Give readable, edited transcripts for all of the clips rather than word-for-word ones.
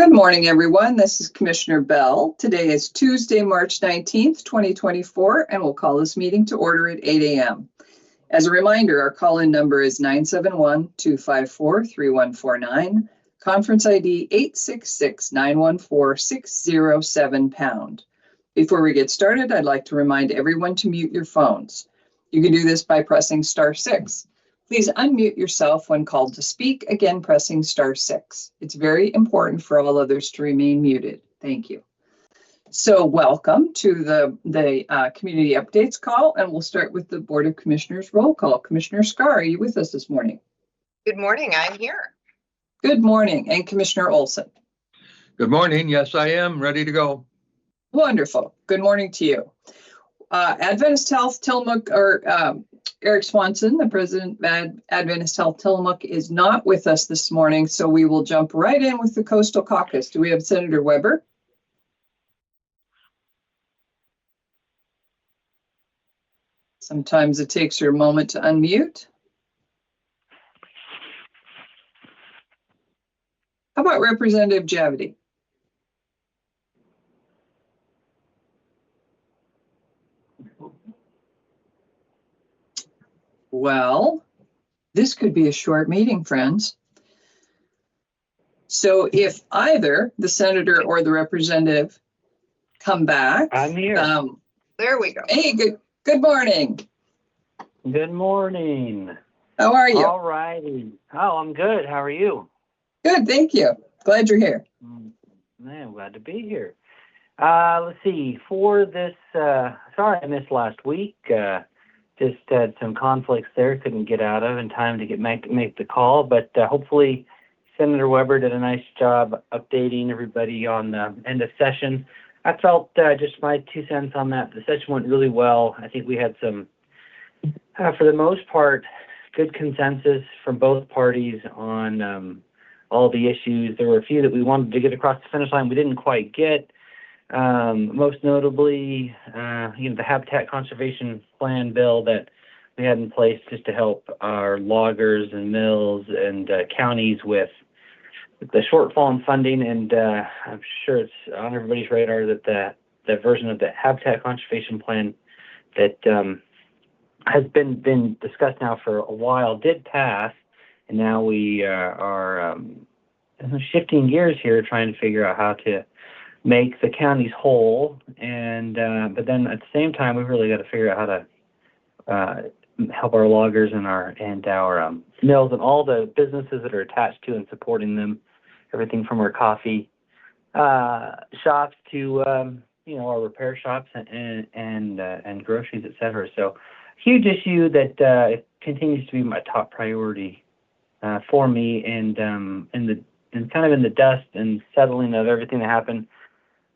Good morning, everyone. This is Commissioner Bell. Today is Tuesday, March 19th, 2024, and we'll call this meeting to order at 8 a.m. As a reminder, our call-in number is 971-254-3149, conference ID 866-914-607#. Before we get started, I'd like to remind everyone to mute your phones. You can do this by pressing *6. Please unmute yourself when called to speak, again pressing *6. It's very important for all others to remain muted. Thank you. So welcome to the community updates call, and we'll start with the Board of Commissioners roll call. Commissioner Scar, are you with us this morning? Good morning, I'm here. Good morning. And Commissioner Olson? Good morning. Yes, I am ready to go. Wonderful. Good morning to you. Adventist Health Tillamook, Eric Swanson, the president of Adventist Health Tillamook, is not with us this morning, so we will jump right in with the Coastal Caucus. Do we have Senator Weber? Sometimes it takes you a moment to unmute. How about Representative Javidi? Well, this could be a short meeting, friends. So if either the senator or the representative come back. I'm here. There we go. Hey, good morning. Good morning. How are you? All righty. Oh, I'm good. How are you? Good, thank you. Glad you're here. I'm glad to be here. Let's see. For this, sorry I missed last week. Just had some conflicts there, couldn't get out of in time to make the call, but hopefully Senator Weber did a nice job updating everybody on the end of session. I felt just my 2 cents on that. The session went really well. I think we had some, for the most part, good consensus from both parties on all the issues. There were a few that we wanted to get across the finish line we didn't quite get. Most notably, the Habitat Conservation Plan bill that we had in place just to help our loggers and mills and counties with the shortfall in funding. And I'm sure it's on everybody's radar that that version of the Habitat Conservation Plan that has been discussed now for a while did pass, and now we are shifting gears here, trying to figure out how to make the counties whole, and but then at the same time, we've really got to figure out how to help our loggers and our mills and all the businesses that are attached to and supporting them. Everything from our coffee shops to our repair shops and groceries, etc. So, huge issue that continues to be my top priority for me, and in the dust and settling of everything that happened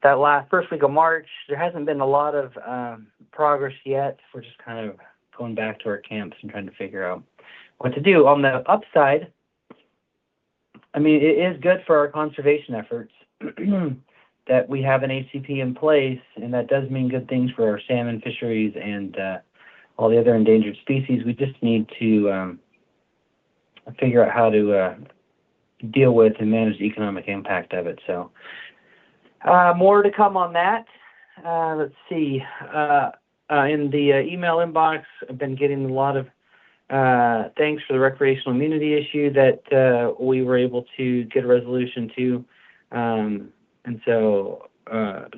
that first week of March. There hasn't been a lot of progress yet. We're just kind of going back to our camps and trying to figure out what to do. On the upside, I mean, it is good for our conservation efforts that we have an ACP in place, and that does mean good things for our salmon fisheries and all the other endangered species. We just need to figure out how to deal with and manage the economic impact of it. So more to come on that. Let's see. In the email inbox, I've been getting a lot of thanks for the recreational immunity issue that we were able to get a resolution to. And so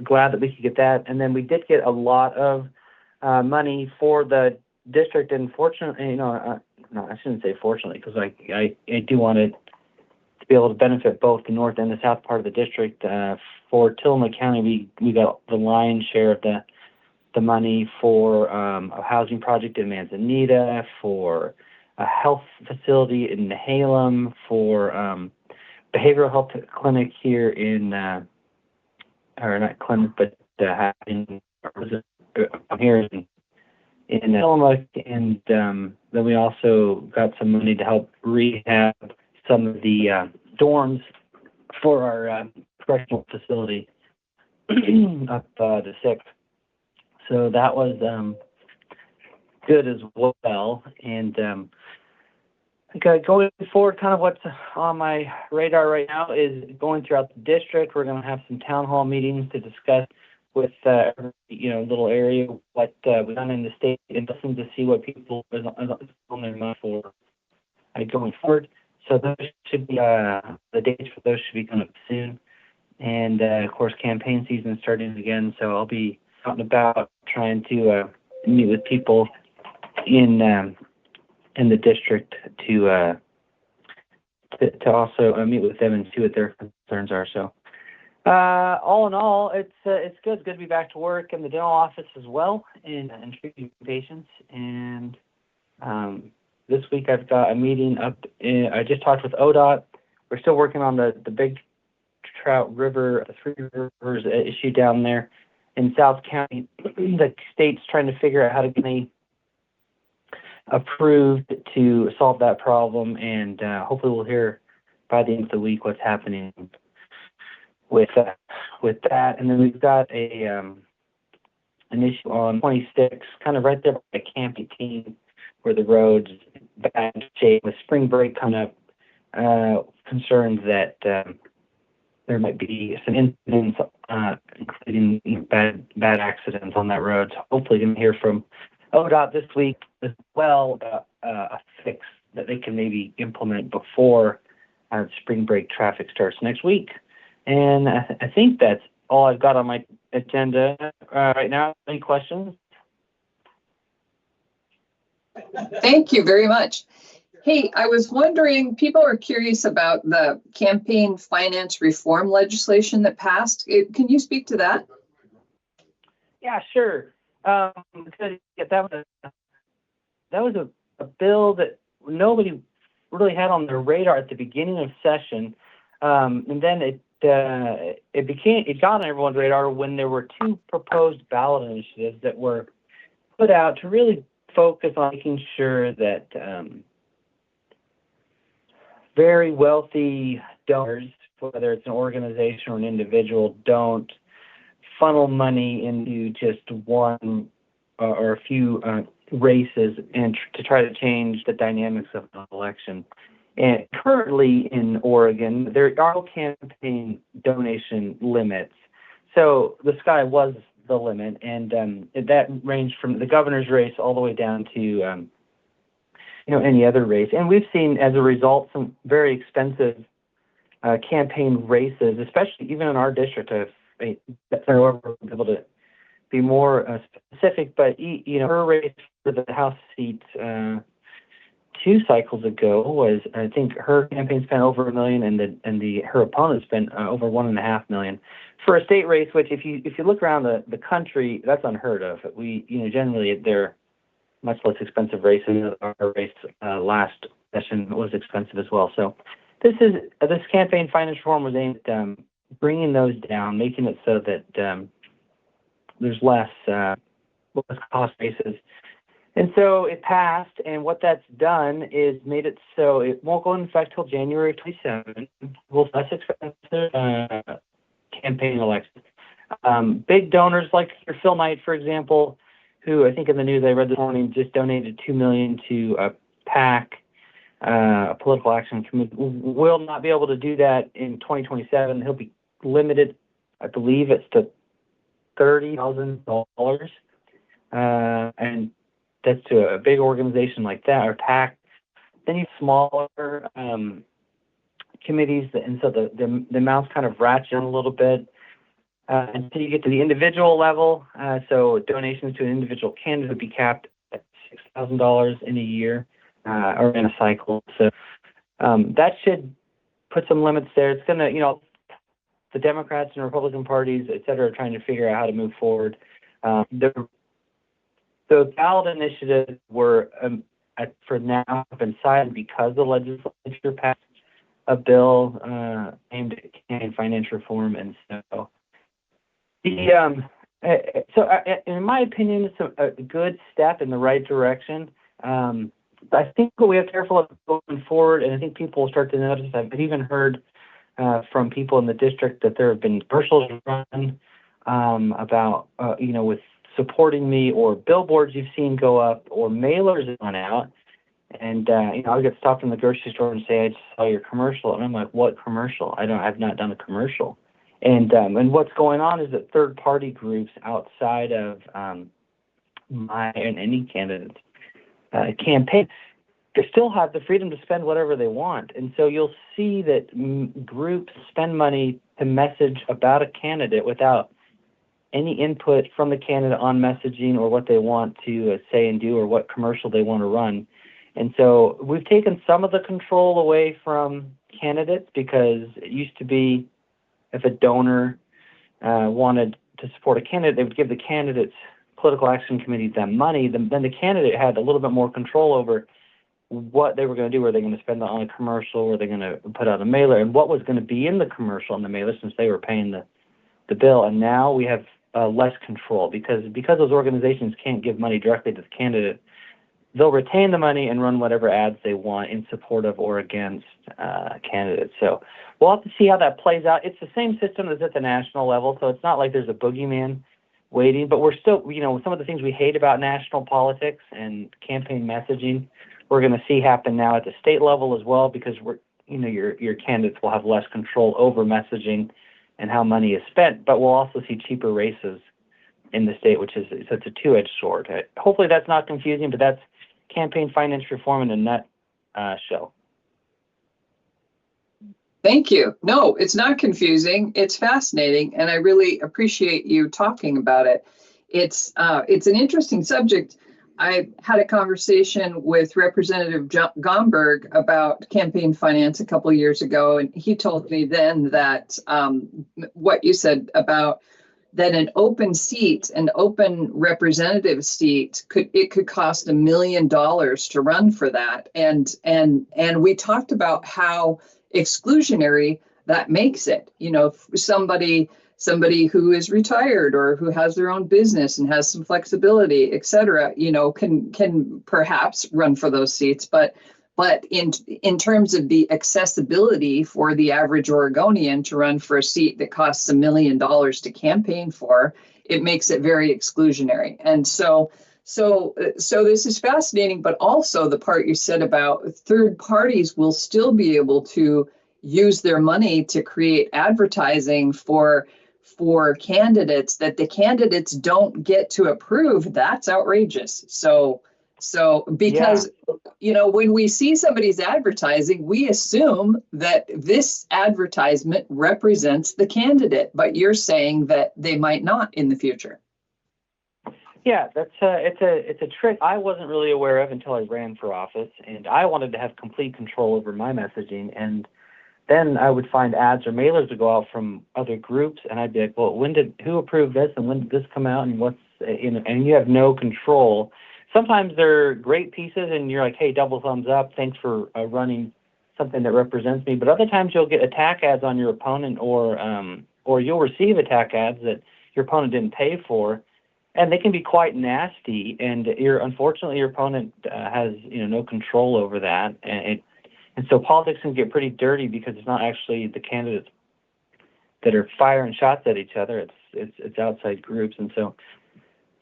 glad that we could get that. And then we did get a lot of money for the district. And fortunately, no, I shouldn't say fortunately, because I do want it to be able to benefit both the north and the south part of the district. For Tillamook County, we got the lion's share of the money for a housing project in Manzanita, for a health facility in Nehalem, for behavioral health clinic here in, or not clinic, but here in Tillamook, and then we also got some money to help rehab some of the dorms for our correctional facility up the 6th. So that was good as well. And Okay, going forward, kind of what's on my radar right now is going throughout the district. We're going to have some town hall meetings to discuss with, little area what we've done in the state and listen to see what people is on their mind for going forward. So those should be, the dates for those should be coming up soon. And, of course, campaign season starting again. So I'll be out and about trying to meet with people in the district to also meet with them and see what their concerns are. So, all in all, it's good. It's good to be back to work in the dental office as well and treating patients. And this week I've got a meeting up. I just talked with ODOT. We're still working on the Big Trout River, the Three Rivers issue down there in South County. The state's trying to figure out how to get me approved to solve that problem, and hopefully we'll hear by the end of the week what's happening with that. And then we've got an issue on 26, kind of right there by Camp 18, where the road's bad shape with spring break coming up. Concerned that there might be some incidents, including bad accidents on that road. So hopefully going to hear from ODOT this week as well about a fix that they can maybe implement before spring break traffic starts next week. And I think that's all I've got on my agenda right now. Any questions? Thank you very much. Hey, I was wondering, people are curious about the campaign finance reform legislation that passed. Can you speak to that? Yeah, sure. That was a bill that nobody really had on their radar at the beginning of session, and then it got on everyone's radar when there were two proposed ballot initiatives that were put out to really focus on making sure that very wealthy donors, whether it's an organization or an individual, don't funnel money into just one or a few races and to try to change the dynamics of an election. And currently in Oregon, there are no campaign donation limits. So the sky was the limit, and that ranged from the governor's race all the way down to any other race. And we've seen, as a result, some very expensive campaign races, especially even in our district. We're able to be more specific, but her race for the House seat 2 cycles ago was, I think, her campaign spent over $1 million, and her opponent spent over $1.5 million for a state race. Which, if you look around the country, that's unheard of. We generally they're much less expensive races. Our race last session was expensive as well. So this campaign finance reform was aimed at bringing those down, making it so that there's less cost basis. And so it passed, and what that's done is made it so it won't go into effect till January of 27. Will less expensive campaign elections. Big donors like your Phil Knight, for example, who I think in the news I read this morning just donated $2 million to a PAC, a political action committee, will not be able to do that in 2027. He'll be limited, I believe it's to $30,000, and that's to a big organization like that, or PAC. Then you have smaller committees, and so the amounts kind of ratchet a little bit until you get to the individual level. So donations to an individual candidate would be capped at $6,000 in a year or in a cycle. So that should put some limits there. It's going to, the Democrats and Republican parties, et cetera, are trying to figure out how to move forward. The ballot initiatives were, for now, have been cited because the legislature passed a bill aimed at campaign finance reform, and so in my opinion, it's a good step in the right direction. I think what we have to be careful of going forward, and I think people will start to notice. I've even heard from people in the district that there have been commercials run about, with supporting me, or billboards you've seen go up, or mailers that went out. And I'll get stopped in the grocery store and say, "I just saw your commercial," and I'm like, "What commercial? I've not done a commercial." And what's going on is that third-party groups outside of my and any candidate's campaign, they still have the freedom to spend whatever they want. And so you'll see that groups spend money to message about a candidate without any input from the candidate on messaging or what they want to say and do or what commercial they want to run. And so we've taken some of the control away from candidates, because it used to be if a donor wanted to support a candidate, they would give the candidate's political action committee them money. Then the candidate had a little bit more control over what they were going to do. Were they going to spend it on a commercial? Were they going to put out a mailer? And what was going to be in the commercial and the mailer, since they were paying the bill. And now we have less control, because those organizations can't give money directly to the candidate. They'll retain the money and run whatever ads they want in support of or against candidates. So we'll have to see how that plays out. It's the same system as at the national level, so it's not like there's a boogeyman waiting, but we're still, some of the things we hate about national politics and campaign messaging, we're going to see happen now at the state level as well, because your candidates will have less control over messaging and how money is spent, but we'll also see cheaper races in the state, so it's a two-edged sword. Hopefully that's not confusing, but that's campaign finance reform in a nutshell. Thank you. No, it's not confusing. It's fascinating, and I really appreciate you talking about it. It's an interesting subject. I had a conversation with Representative Gomberg about campaign finance a couple of years ago, and he told me then that what you said about that an open seat, an open representative seat, could cost $1 million to run for that, and we talked about how exclusionary that makes it. Somebody who is retired or who has their own business and has some flexibility, et cetera, can perhaps run for those seats. But in terms of the accessibility for the average Oregonian to run for a seat that costs $1 million to campaign for, it makes it very exclusionary. And so this is fascinating, but also the part you said about third parties will still be able to use their money to create advertising for candidates that the candidates don't get to approve. That's outrageous. So because, when we see somebody's advertising, we assume that this advertisement represents the candidate, but you're saying that they might not in the future. Yeah, it's a trick I wasn't really aware of until I ran for office, and I wanted to have complete control over my messaging. And then I would find ads or mailers to go out from other groups, and I'd be like, well, who approved this, and when did this come out, and and you have no control. Sometimes they're great pieces, and you're like, hey, double thumbs up, thanks for running something that represents me. But other times you'll get attack ads on your opponent, or you'll receive attack ads that your opponent didn't pay for, and they can be quite nasty. And unfortunately, your opponent has no control over that, and so politics can get pretty dirty, because it's not actually the candidates that are firing shots at each other. It's outside groups, and so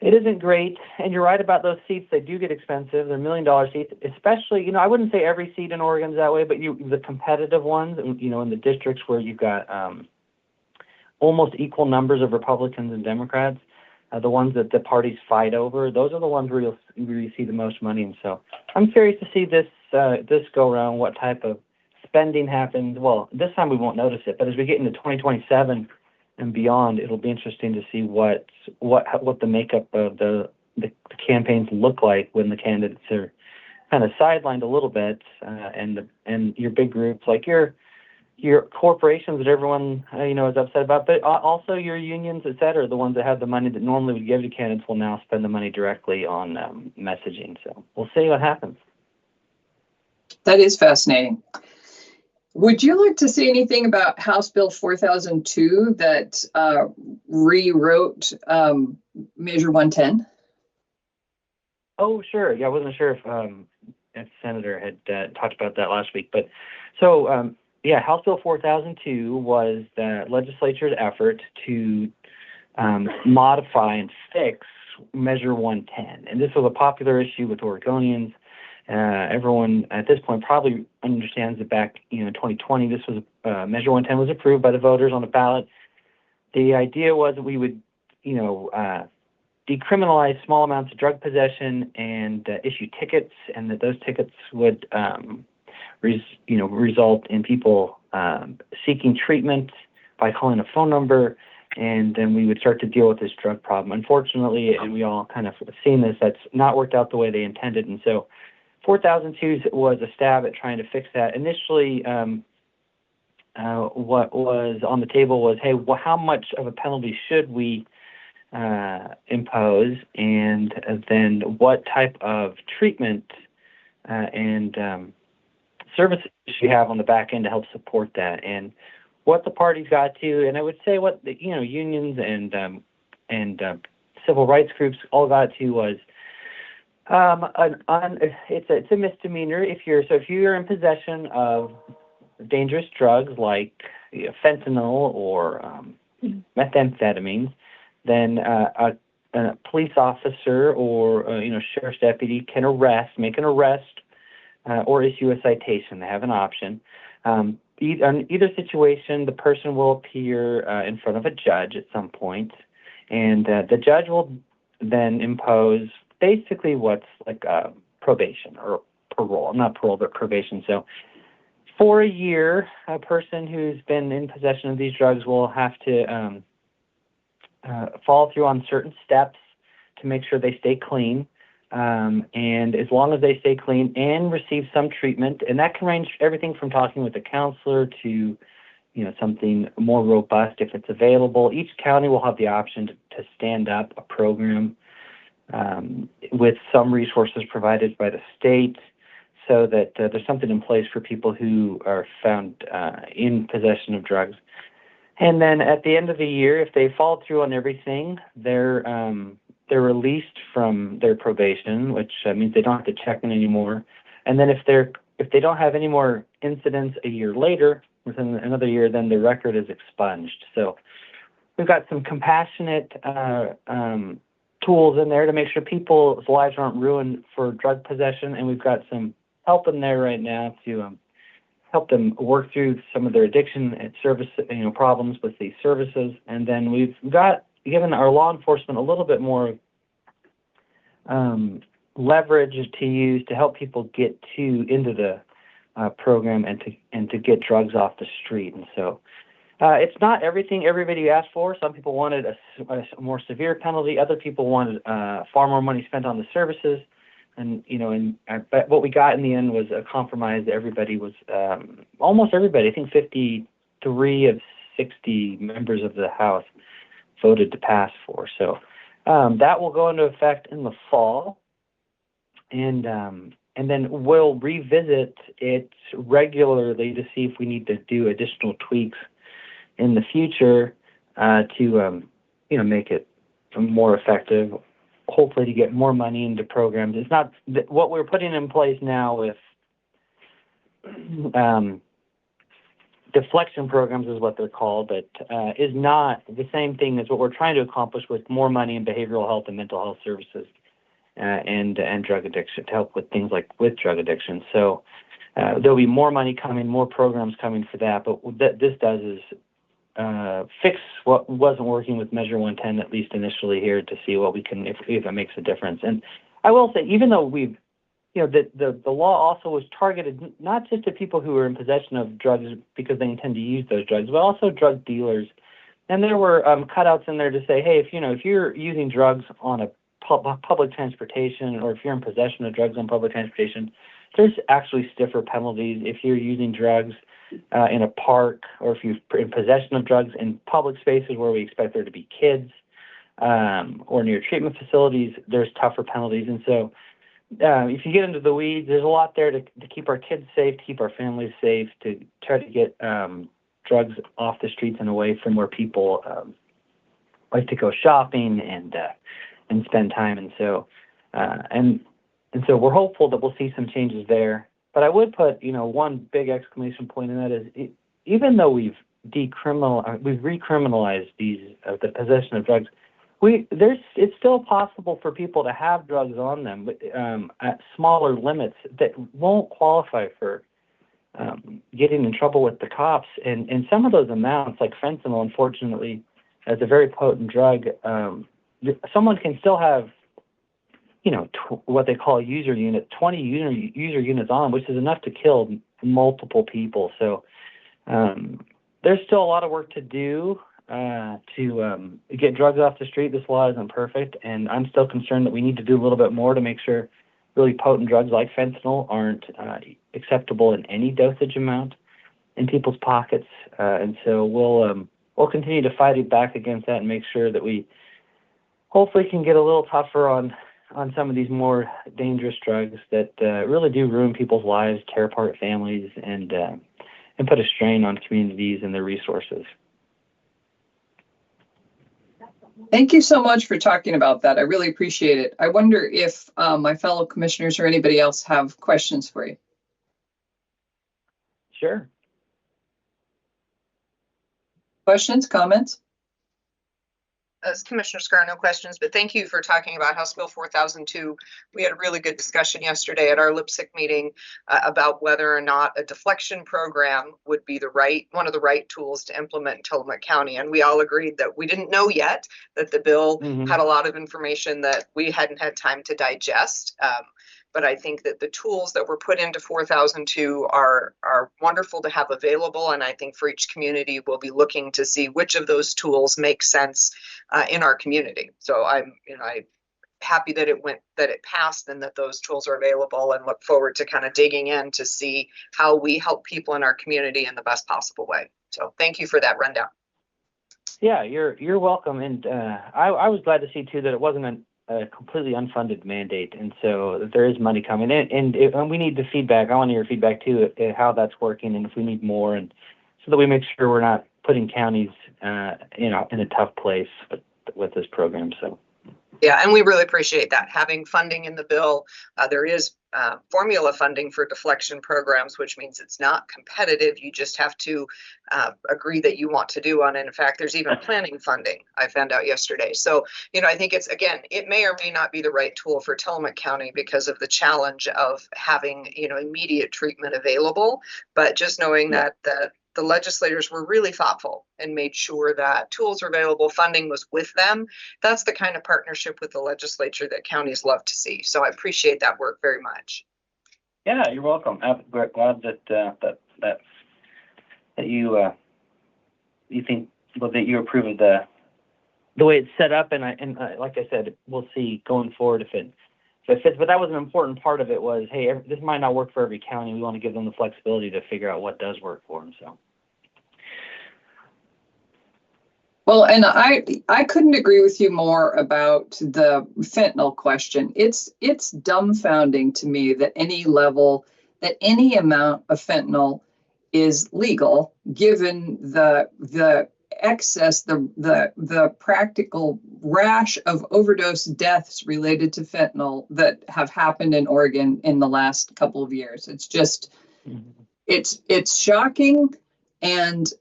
it isn't great. And you're right about those seats; they do get expensive. They're $1 million seats, especially. I wouldn't say every seat in Oregon is that way, but the competitive ones, in the districts where you've got almost equal numbers of Republicans and Democrats, the ones that the parties fight over, those are the ones where you see the most money. And so I'm curious to see this go around, what type of spending happens. Well, this time we won't notice it, but as we get into 2027 and beyond, it'll be interesting to see what the makeup of the campaigns look like when the candidates are kind of sidelined a little bit, and your big groups like your corporations that everyone is upset about, but also your unions, et cetera, the ones that have the money that normally would give to candidates will now spend the money directly on messaging. So we'll see what happens. That is fascinating. Would you like to say anything about House Bill 4002 that rewrote Measure 110? Oh, sure. Yeah, I wasn't sure if the senator had talked about that last week, but so House Bill 4002 was the legislature's effort to modify and fix Measure 110. And this was a popular issue with Oregonians. Everyone at this point probably understands that back, in 2020, this was Measure 110 was approved by the voters on the ballot. The idea was that we would, decriminalize small amounts of drug possession and issue tickets, and that those tickets would, result in people seeking treatment by calling a phone number, and then we would start to deal with this drug problem. Unfortunately, and we all kind of seen this, that's not worked out the way they intended, and so 4002 was a stab at trying to fix that. Initially, what was on the table was, hey, well, how much of a penalty should we impose, and then what type of treatment and services you have on the back end to help support that, and what the parties got to, and I would say what the unions and civil rights groups all got to was it's a misdemeanor if you're in possession of dangerous drugs like fentanyl or methamphetamines, then a police officer or sheriff's deputy can make an arrest or issue a citation. They have an option. In either situation, the person will appear in front of a judge at some point, and the judge will then impose basically what's like probation or parole. Not parole, but probation. So for a year, a person who's been in possession of these drugs will have to follow through on certain steps to make sure they stay clean. And as long as they stay clean and receive some treatment, and that can range everything from talking with a counselor to, something more robust if it's available. Each county will have the option to stand up a program with some resources provided by the state, so that there's something in place for people who are found in possession of drugs. And then at the end of the year, if they follow through on everything, they're released from their probation, which means they don't have to check in anymore. And then if they don't have any more incidents a year later, within another year, then the record is expunged. So we've got some compassionate tools in there to make sure people's lives aren't ruined for drug possession, and we've got some help in there right now to help them work through some of their addiction and service problems with these services. And then we've given our law enforcement a little bit more leverage to use to help people get into the program and to get drugs off the street. And so it's not everything everybody asked for. Some people wanted a more severe penalty. Other people wanted far more money spent on the services. And but what we got in the end was a compromise that everybody was, almost everybody, I think 53 of 60 members of the House voted to pass for. So that will go into effect in the fall, and then we'll revisit it regularly to see if we need to do additional tweaks in the future to make it more effective. Hopefully to get more money into programs. It's not what we're putting in place now with deflection programs is what they're called, but is not the same thing as what we're trying to accomplish with more money in behavioral health and mental health services and drug addiction, to help with things like with drug addiction. So there'll be more money coming, more programs coming for that. But what this does is fix what wasn't working with Measure 110, at least initially here, to see what we can, if it makes a difference. And I will say, even though we've, the law also was targeted not just to people who are in possession of drugs because they intend to use those drugs, but also drug dealers. And there were cutouts in there to say, hey, if you're using drugs on a public transportation, or if you're in possession of drugs on public transportation, there's actually stiffer penalties if you're using drugs in a park, or if you're in possession of drugs in public spaces where we expect there to be kids, or near treatment facilities, there's tougher penalties. And so if you get into the weeds, there's a lot there to keep our kids safe, to keep our families safe, to try to get drugs off the streets and away from where people like to go shopping and spend time. And so and so we're hopeful that we'll see some changes there. But I would put, one big exclamation point in that is, even though we've recriminalized the possession of drugs, It's still possible for people to have drugs on them, but at smaller limits that won't qualify for getting in trouble with the cops. And some of those amounts, like fentanyl, unfortunately, as a very potent drug, someone can still have, what they call a user unit, 20 user units on, which is enough to kill multiple people. So there's still a lot of work to do to get drugs off the street. This law isn't perfect, and I'm still concerned that we need to do a little bit more to make sure really potent drugs like fentanyl aren't acceptable in any dosage amount in people's pockets. And so we'll continue to fight it back against that and make sure that we hopefully can get a little tougher on some of these more dangerous drugs that really do ruin people's lives, tear apart families, and put a strain on communities and their resources. Thank you so much for talking about that. I really appreciate it. I wonder if my fellow commissioners or anybody else have questions for you. Sure. Questions, comments? As Commissioner Scar, no questions, but thank you for talking about House Bill 4002. We had a really good discussion yesterday at our LPSC meeting about whether or not a deflection program would be one of the right tools to implement in Tillamook County. And we all agreed that we didn't know yet, that the bill had a lot of information that we hadn't had time to digest. But I think that the tools that were put into 4002 are wonderful to have available. And I think for each community, we'll be looking to see which of those tools make sense in our community. So I'm happy that it passed and that those tools are available, and look forward to kind of digging in to see how we help people in our community in the best possible way. So thank you for that rundown. Yeah, you're welcome. And I was glad to see too that it wasn't a completely unfunded mandate, and so there is money coming in, and we need the feedback. I want to hear feedback too, how that's working, and if we need more, and so that we make sure we're not putting counties, in a tough place with this program. So. Yeah, and we really appreciate that. Having funding in the bill, there is formula funding for deflection programs, which means it's not competitive. You just have to agree that you want to do one. And in fact, there's even planning funding, I found out yesterday. So, I think it may or may not be the right tool for Tillamook County because of the challenge of having, immediate treatment available. But just knowing that the legislators were really thoughtful and made sure that tools are available, funding was with them. That's the kind of partnership with the legislature that counties love to see. So I appreciate that work very much. Yeah, you're welcome. I'm glad that you think that you approve of the way it's set up, and like I said, we'll see going forward if it fits. But that was an important part of it. Was, hey, this might not work for every county. We want to give them the flexibility to figure out what does work for them. So. Well, and I couldn't agree with you more about the fentanyl question. It's dumbfounding to me that any amount of fentanyl is legal, given the excess, the practical rash of overdose deaths related to fentanyl that have happened in Oregon in the last couple of years. It's just, it's shocking and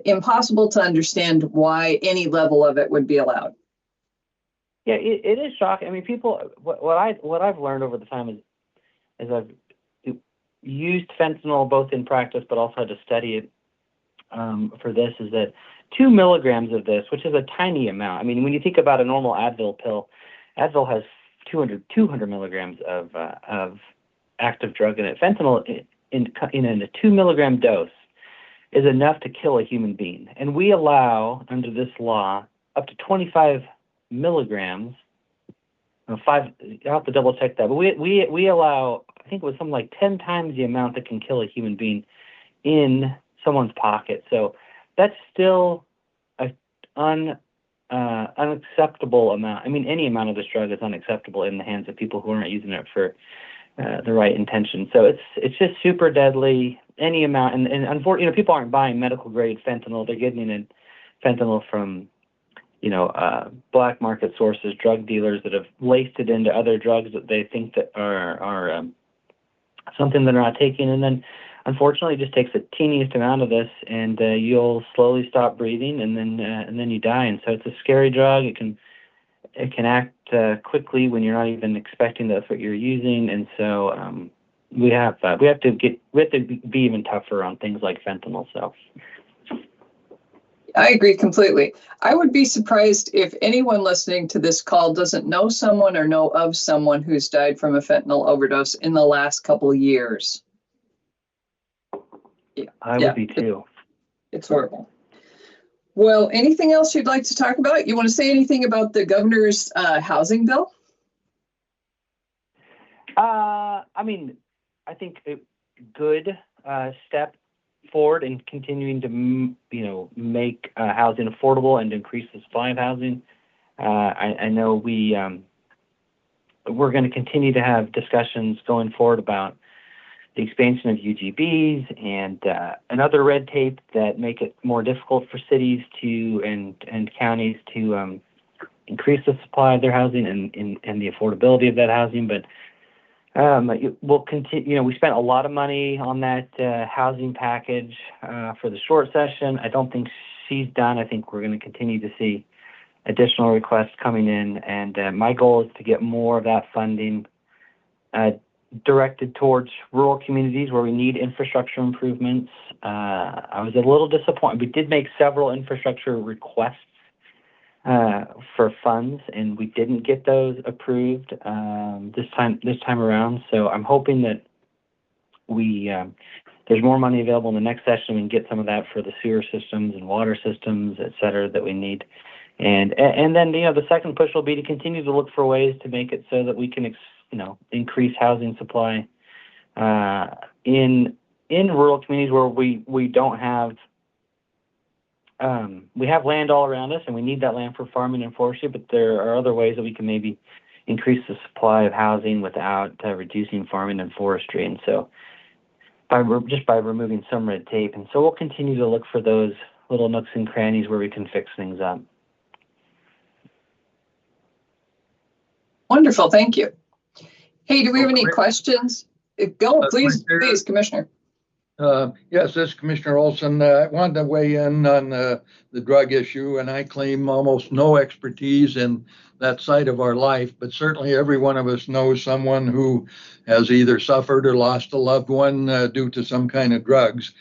impossible to understand why any level of it would be allowed. Yeah, it is shocking. I mean, people, what I've learned over the time is I've used fentanyl both in practice, but also had to study it for this, is that 2 milligrams of this, which is a tiny amount. I mean, when you think about a normal Advil pill, Advil has 200 milligrams of active drug in it. Fentanyl in a 2 milligram dose is enough to kill a human being. And we allow, under this law, up to 25 milligrams, I'll have to double check that, but we allow, I think it was something like 10 times the amount that can kill a human being in someone's pocket. So that's still an unacceptable amount. I mean, any amount of this drug is unacceptable in the hands of people who aren't using it for the right intention. So it's just super deadly. Any amount, and unfortunately, people aren't buying medical grade fentanyl. They're getting in fentanyl from, black market sources, drug dealers that have laced it into other drugs that they think that are something they're not taking, and then unfortunately, it just takes the teeniest amount of this, and you'll slowly stop breathing, and then you die. And so it's a scary drug. It can it can act quickly when you're not even expecting that's what you're using, and so we have to be even tougher on things like fentanyl. So I agree completely. I would be surprised if anyone listening to this call doesn't know someone or know of someone who's died from a fentanyl overdose in the last couple of years. I would be too. It's horrible. Well, anything else you'd like to talk about? You want to say anything about the governor's housing bill? I mean, I think a good step forward in continuing to, make housing affordable and increase the supply of housing. I know we're going to continue to have discussions going forward about the expansion of UGBs and other red tape that make it more difficult for cities to and counties to increase the supply of their housing and the affordability of that housing. But we'll continue. We spent a lot of money on that housing package for the short session. I don't think she's done. I think we're going to continue to see additional requests coming in, and my goal is to get more of that funding directed towards rural communities where we need infrastructure improvements. I was a little disappointed. We did make several infrastructure requests for funds, and we didn't get those approved this time around. So I'm hoping that there's more money available in the next session. We can get some of that for the sewer systems and water systems, et cetera, that we need. And then the second push will be to continue to look for ways to make it so that we can increase housing supply in rural communities where we don't have we have land all around us and we need that land for farming and forestry, but there are other ways that we can maybe increase the supply of housing without reducing farming and forestry. And so by removing some red tape. And so we'll continue to look for those little nooks and crannies where we can fix things up. Wonderful. Thank you. Hey, do we have any questions? Go, please, Commissioner. Yes, this is Commissioner Olson. I wanted to weigh in on the drug issue, and I claim almost no expertise in that side of our life, but certainly every one of us knows someone who has either suffered or lost a loved one due to some kind of drugs.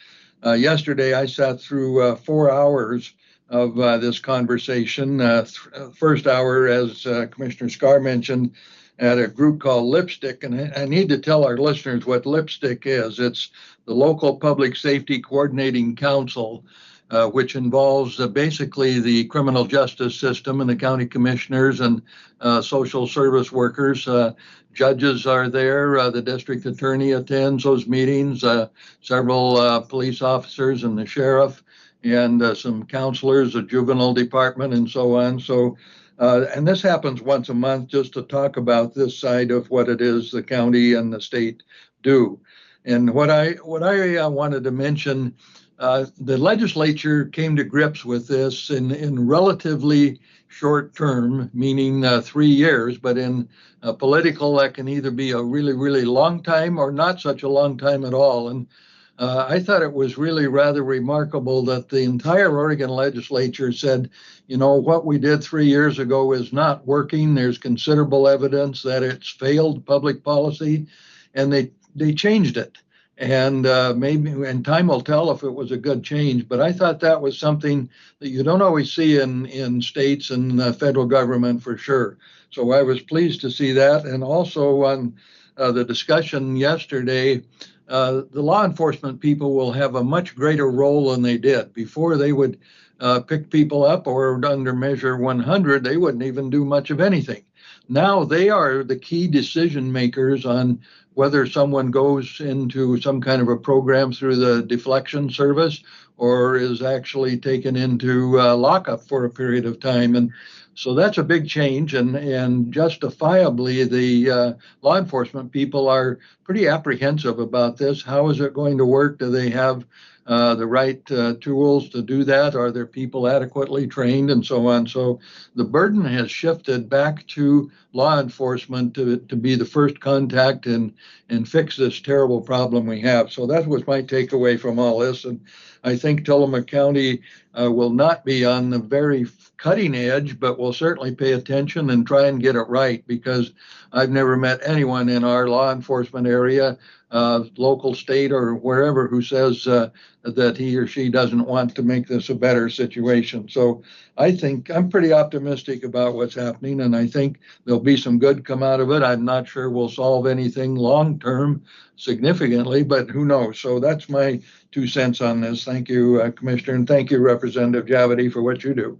Yesterday, I sat through 4 hours of this conversation. First hour, as Commissioner Scar mentioned, at a group called Lipstick, and I need to tell our listeners what Lipstick is. It's the Local Public Safety Coordinating Council, which involves basically the criminal justice system and the county commissioners and social service workers. Judges are there. The district attorney attends those meetings, several police officers and the sheriff, and some counselors, the juvenile department, and so on. So, and this happens once a month just to talk about this side of what it is the county and the state do. And what I wanted to mention, the legislature came to grips with this in relatively short term, meaning 3 years, but in political, that can either be a really, really long time or not such a long time at all. And I thought it was really rather remarkable that the entire Oregon legislature said, what we did 3 years ago is not working. There's considerable evidence that it's failed public policy, and they changed it. And and time will tell if it was a good change. But I thought that was something that you don't always see in states and federal government for sure. So I was pleased to see that. And also on the discussion yesterday, the law enforcement people will have a much greater role than they did. Before, they would pick people up, or under Measure 100, they wouldn't even do much of anything. Now they are the key decision makers on whether someone goes into some kind of a program through the deflection service or is actually taken into lockup for a period of time. And so that's a big change, and justifiably, the law enforcement people are pretty apprehensive about this. How is it going to work? Do they have the right tools to do that? Are their people adequately trained, and so on? So the burden has shifted back to law enforcement to be the first contact and fix this terrible problem we have. So that was my takeaway from all this. And I think Tillamook County will not be on the very cutting edge, but will certainly pay attention and try and get it right, because I've never met anyone in our law enforcement area, local, state, or wherever, who says that he or she doesn't want to make this a better situation. So I think I'm pretty optimistic about what's happening, and I think there'll be some good come out of it. I'm not sure we'll solve anything long-term significantly, but who knows? So that's my 2 cents on this. Thank you, Commissioner, and thank you, Representative Javity, for what you do.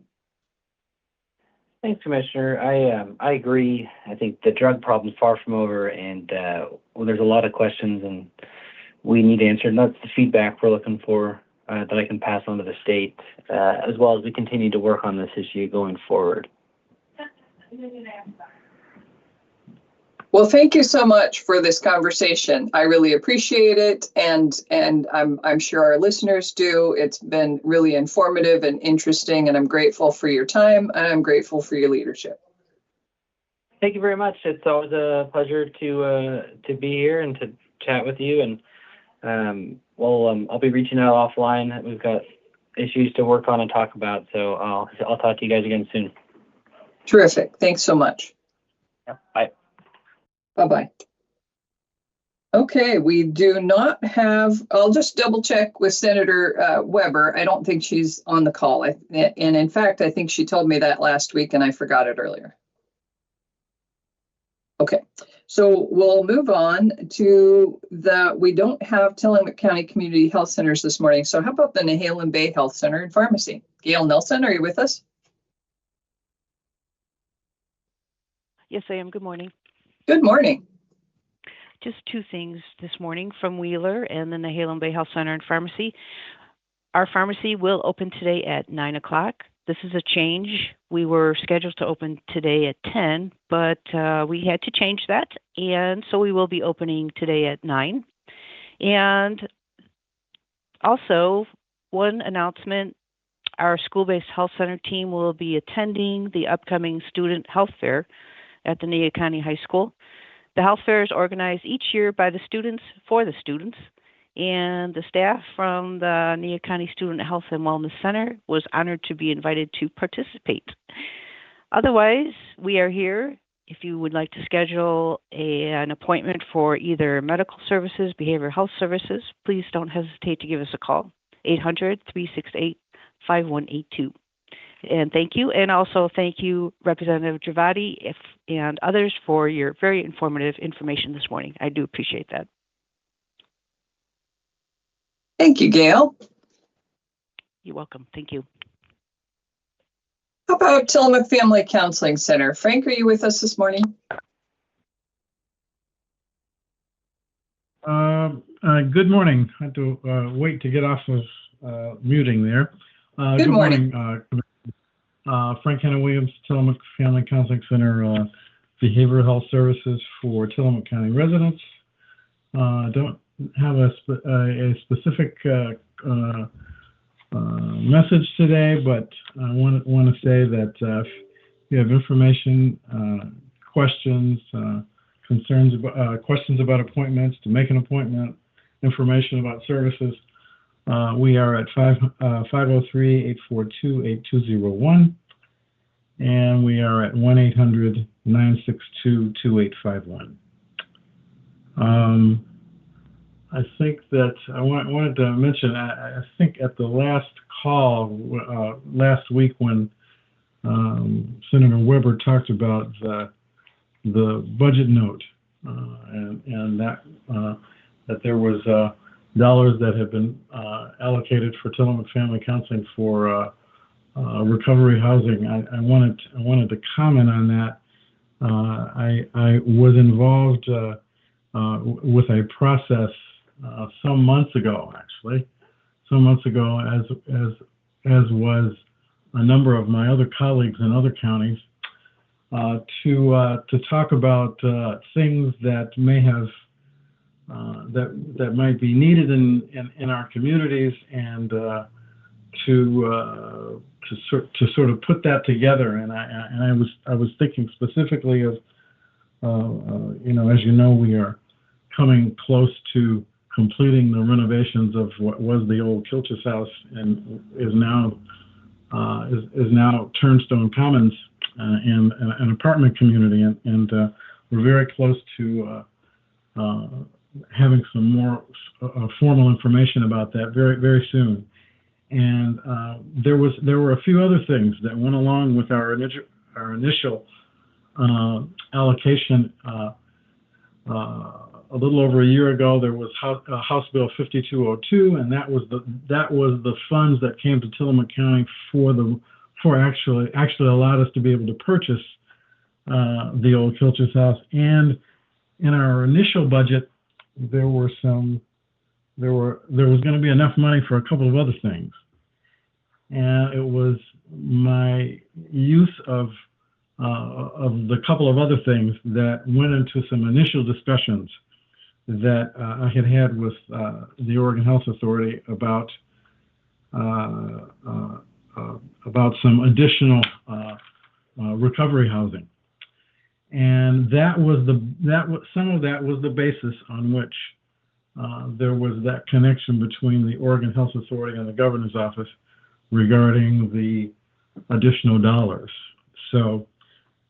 Thanks, Commissioner. I agree. I think the drug problem's far from over, and there's a lot of questions, and we need answered. And that's the feedback we're looking for that I can pass on to the state, as well as we continue to work on this issue going forward. Well, thank you so much for this conversation. I really appreciate it, and I'm sure our listeners do. It's been really informative and interesting, and I'm grateful for your time, and I'm grateful for your leadership. Thank you very much. It's always a pleasure to be here and to chat with you. And I'll be reaching out offline. We've got issues to work on and talk about, so I'll talk to you guys again soon. Terrific. Thanks so much. Yeah, bye. Bye-bye. Okay, we do not have, I'll just double check with Senator Weber. I don't think she's on the call. And in fact, I think she told me that last week and I forgot it earlier. Okay, so we'll move on to we don't have Tillamook County Community Health Centers this morning. So how about the Nehalem Bay Health Center and Pharmacy? Gail Nelson, are you with us? Yes, I am. Good morning. Good morning. Just 2 things this morning from Wheeler and the Nehalem Bay Health Center and Pharmacy. Our pharmacy will open today at 9 o'clock. This is a change. We were scheduled to open today at 10, but we had to change that. And so we will be opening today at 9. And also, one announcement, our school-based health center team will be attending the upcoming student health fair at the Nea County High School. The health fair is organized each year by the students for the students, and the staff from the Nea County Student Health and Wellness Center was honored to be invited to participate. Otherwise, we are here. If you would like to schedule an appointment for either medical services, behavioral health services, please don't hesitate to give us a call, 800-368-5182. And thank you. And also thank you, Representative Javati and others, for your very informative information this morning. I do appreciate that. Thank you, Gail. You're welcome. Thank you. How about Tillamook Family Counseling Center? Frank, are you with us this morning? Good morning. I had to wait to get off of muting there. Good morning. Frank Henry Williams, Tillamook Family Counseling Center, behavioral health services for Tillamook County residents. Don't have a specific message today, but I want to say that if you have information, questions, concerns, questions about appointments, to make an appointment, information about services, we are at 503-842-8201, and we are at 1-800-962-2851. I think that I wanted to mention, I think at the last call last week when Senator Weber talked about the budget note and that there was dollars that have been allocated for Tillamook Family Counseling for recovery housing. I wanted to comment on that. I was involved with a process some months ago, as was a number of my other colleagues in other counties, to talk about things that may have that might be needed in our communities, and to sort of put that together. And I was thinking specifically of as you know, we are coming close to completing the renovations of what was the old Kilchis House and is now is now Turnstone Commons and an apartment community, and we're very close to having some more formal information about that very, very soon. And there were a few other things that went along with our initial allocation. A little over a year ago, there was House Bill 5202, and that was the funds that came to Tillamook County for actually allowed us to be able to purchase the old Kilch's house. And in our initial budget, there was going to be enough money for a couple of other things, and it was my use of the couple of other things that went into some initial discussions that I had with the Oregon Health Authority about some additional recovery housing, and some of that was the basis on which there was that connection between the Oregon Health Authority and the governor's office regarding the additional dollars. So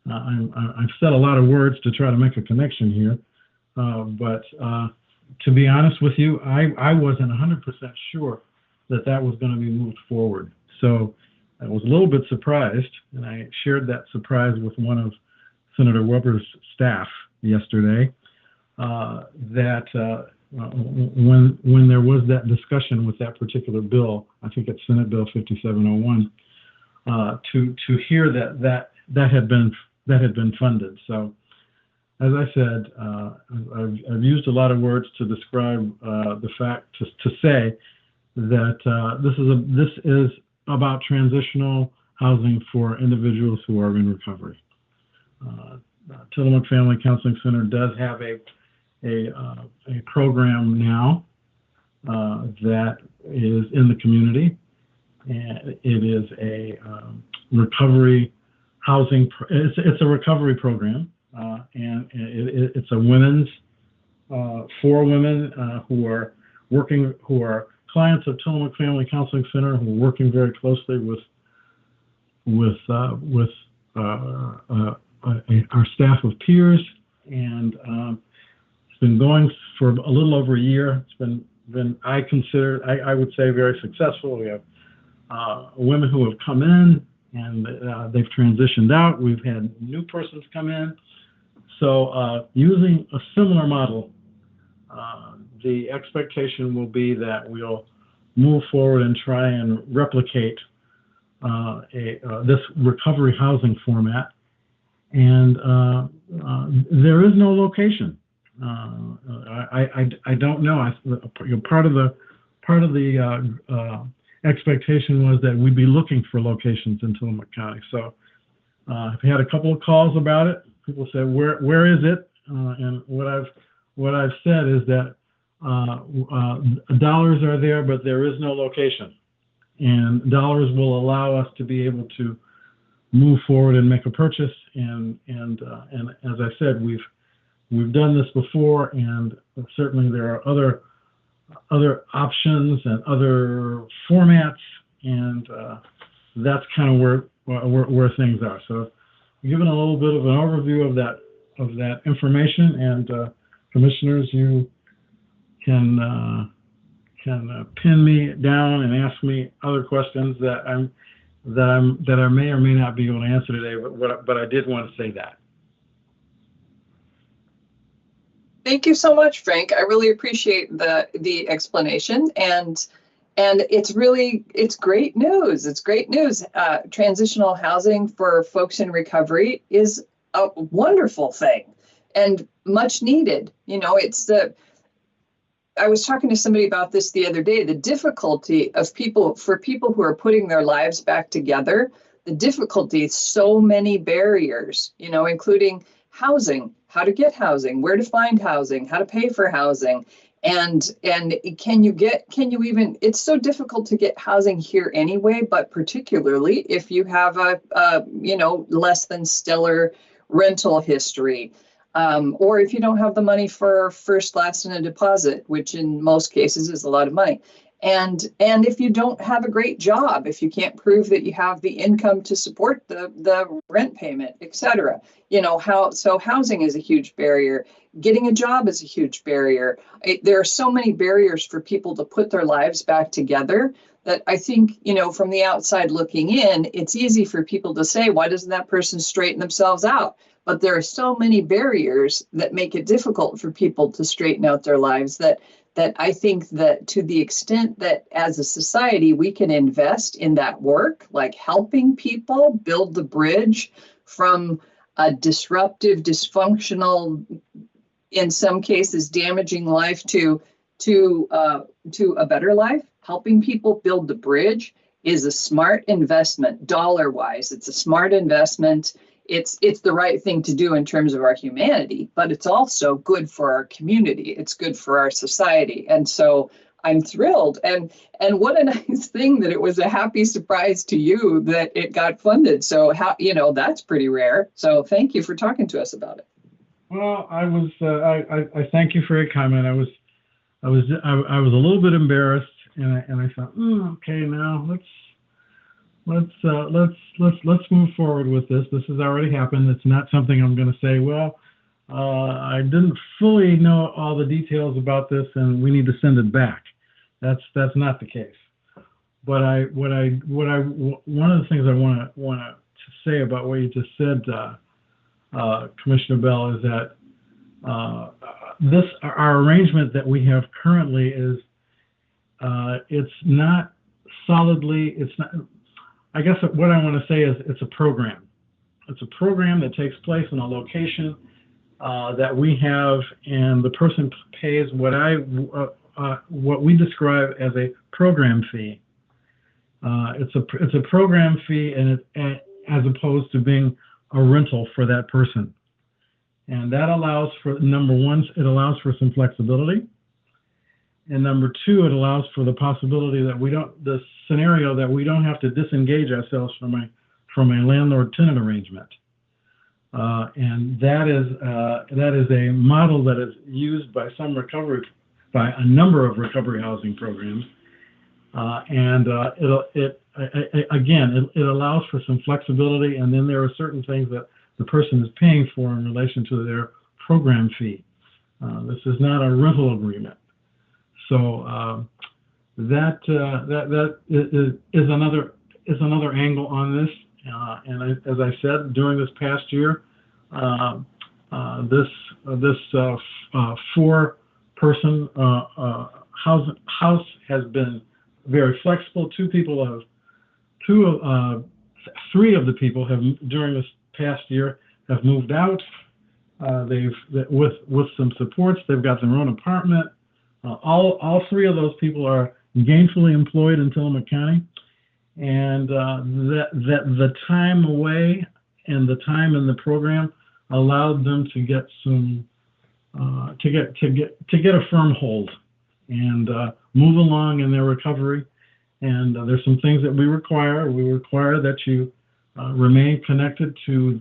I've said a lot of words to try to make a connection here, but to be honest with you, I wasn't 100% sure that was going to be moved forward. So I was a little bit surprised, and I shared that surprise with one of Senator Weber's staff yesterday, that when there was that discussion with that particular bill, I think it's Senate Bill 5701, to hear that had been funded. So, as I said, I've used a lot of words to describe the fact to say that this is about transitional housing for individuals who are in recovery. Tillamook Family Counseling Center does have a program now that is in the community, and it is a recovery housing. It's a recovery program, and it's a women's for women who are clients of Tillamook Family Counseling Center, who are working very closely with our staff of peers, and it's been going for a little over a year. It's been I would say very successful. We have women who have come in and they've transitioned out. We've had new persons come in. So using a similar model, the expectation will be that we'll move forward and try and replicate this recovery housing format. And there is no location. I don't know. Part of the expectation was that we'd be looking for locations in Tillamook County. So I've had a couple of calls about it. People said, "Where is it?" And what I've said is that dollars are there, but there is no location. And dollars will allow us to be able to move forward and make a purchase. And as I said, we've done this before, and certainly there are other options and other formats, and that's kind of where things are. So, given a little bit of an overview of that information, and commissioners, you can pin me down and ask me other questions that I may or may not be able to answer today, but I did want to say that. Thank you so much, Frank. I really appreciate the explanation, and it's great news. It's great news. Transitional housing for folks in recovery is a wonderful thing and much needed. You know, I was talking to somebody about this the other day, the difficulty of people who are putting their lives back together, the difficulty, so many barriers, you know, including housing, how to get housing, where to find housing, how to pay for housing. And it's so difficult to get housing here anyway, but particularly if you have a less than stellar rental history. Or if you don't have the money for first, last, and a deposit, which in most cases is a lot of money. And if you don't have a great job, if you can't prove that you have the income to support the rent payment, et cetera, housing is a huge barrier. Getting a job is a huge barrier. There are so many barriers for people to put their lives back together that I think, from the outside looking in, it's easy for people to say, why doesn't that person straighten themselves out? But there are so many barriers that make it difficult for people to straighten out their lives that I think that to the extent that as a society, we can invest in that work, like helping people build the bridge from a disruptive, dysfunctional, in some cases, damaging life to a better life, helping people build the bridge is a smart investment, dollar-wise. It's a smart investment. It's the right thing to do in terms of our humanity, but it's also good for our community. It's good for our society. And so I'm thrilled. And what a nice thing that it was a happy surprise to you that it got funded. So that's pretty rare. So thank you for talking to us about it. Well, I was I thank you for your comment. I was a little bit embarrassed, and I thought, okay, now let's move forward with this. This has already happened. It's not something I'm going to say, well, I didn't fully know all the details about this, and we need to send it back. That's not the case. But one of the things I want to say about what you just said, Commissioner Bell, is that our arrangement that we have currently is it's not solidly. It's not. I guess what I want to say is it's a program. It's a program that takes place in a location that we have, and the person pays what we describe as a program fee. It's a program fee, and as opposed to being a rental for that person. And that allows for, number one, it allows for some flexibility. And number two, it allows for the possibility that the scenario that we don't have to disengage ourselves from a landlord-tenant arrangement. And that is a model that is used by by a number of recovery housing programs. It allows for some flexibility, and then there are certain things that the person is paying for in relation to their program fee. This is not a rental agreement. So that is another angle on this. As I said, during this past year, this 4-person house has been very flexible. 3 of the people have during this past year have moved out. With some supports, they've got their own apartment. All 3 of those people are gainfully employed in Tillamook County, and the time away and the time in the program allowed them to get some to get a firm hold and move along in their recovery. And there's some things that we require. We require that you remain connected to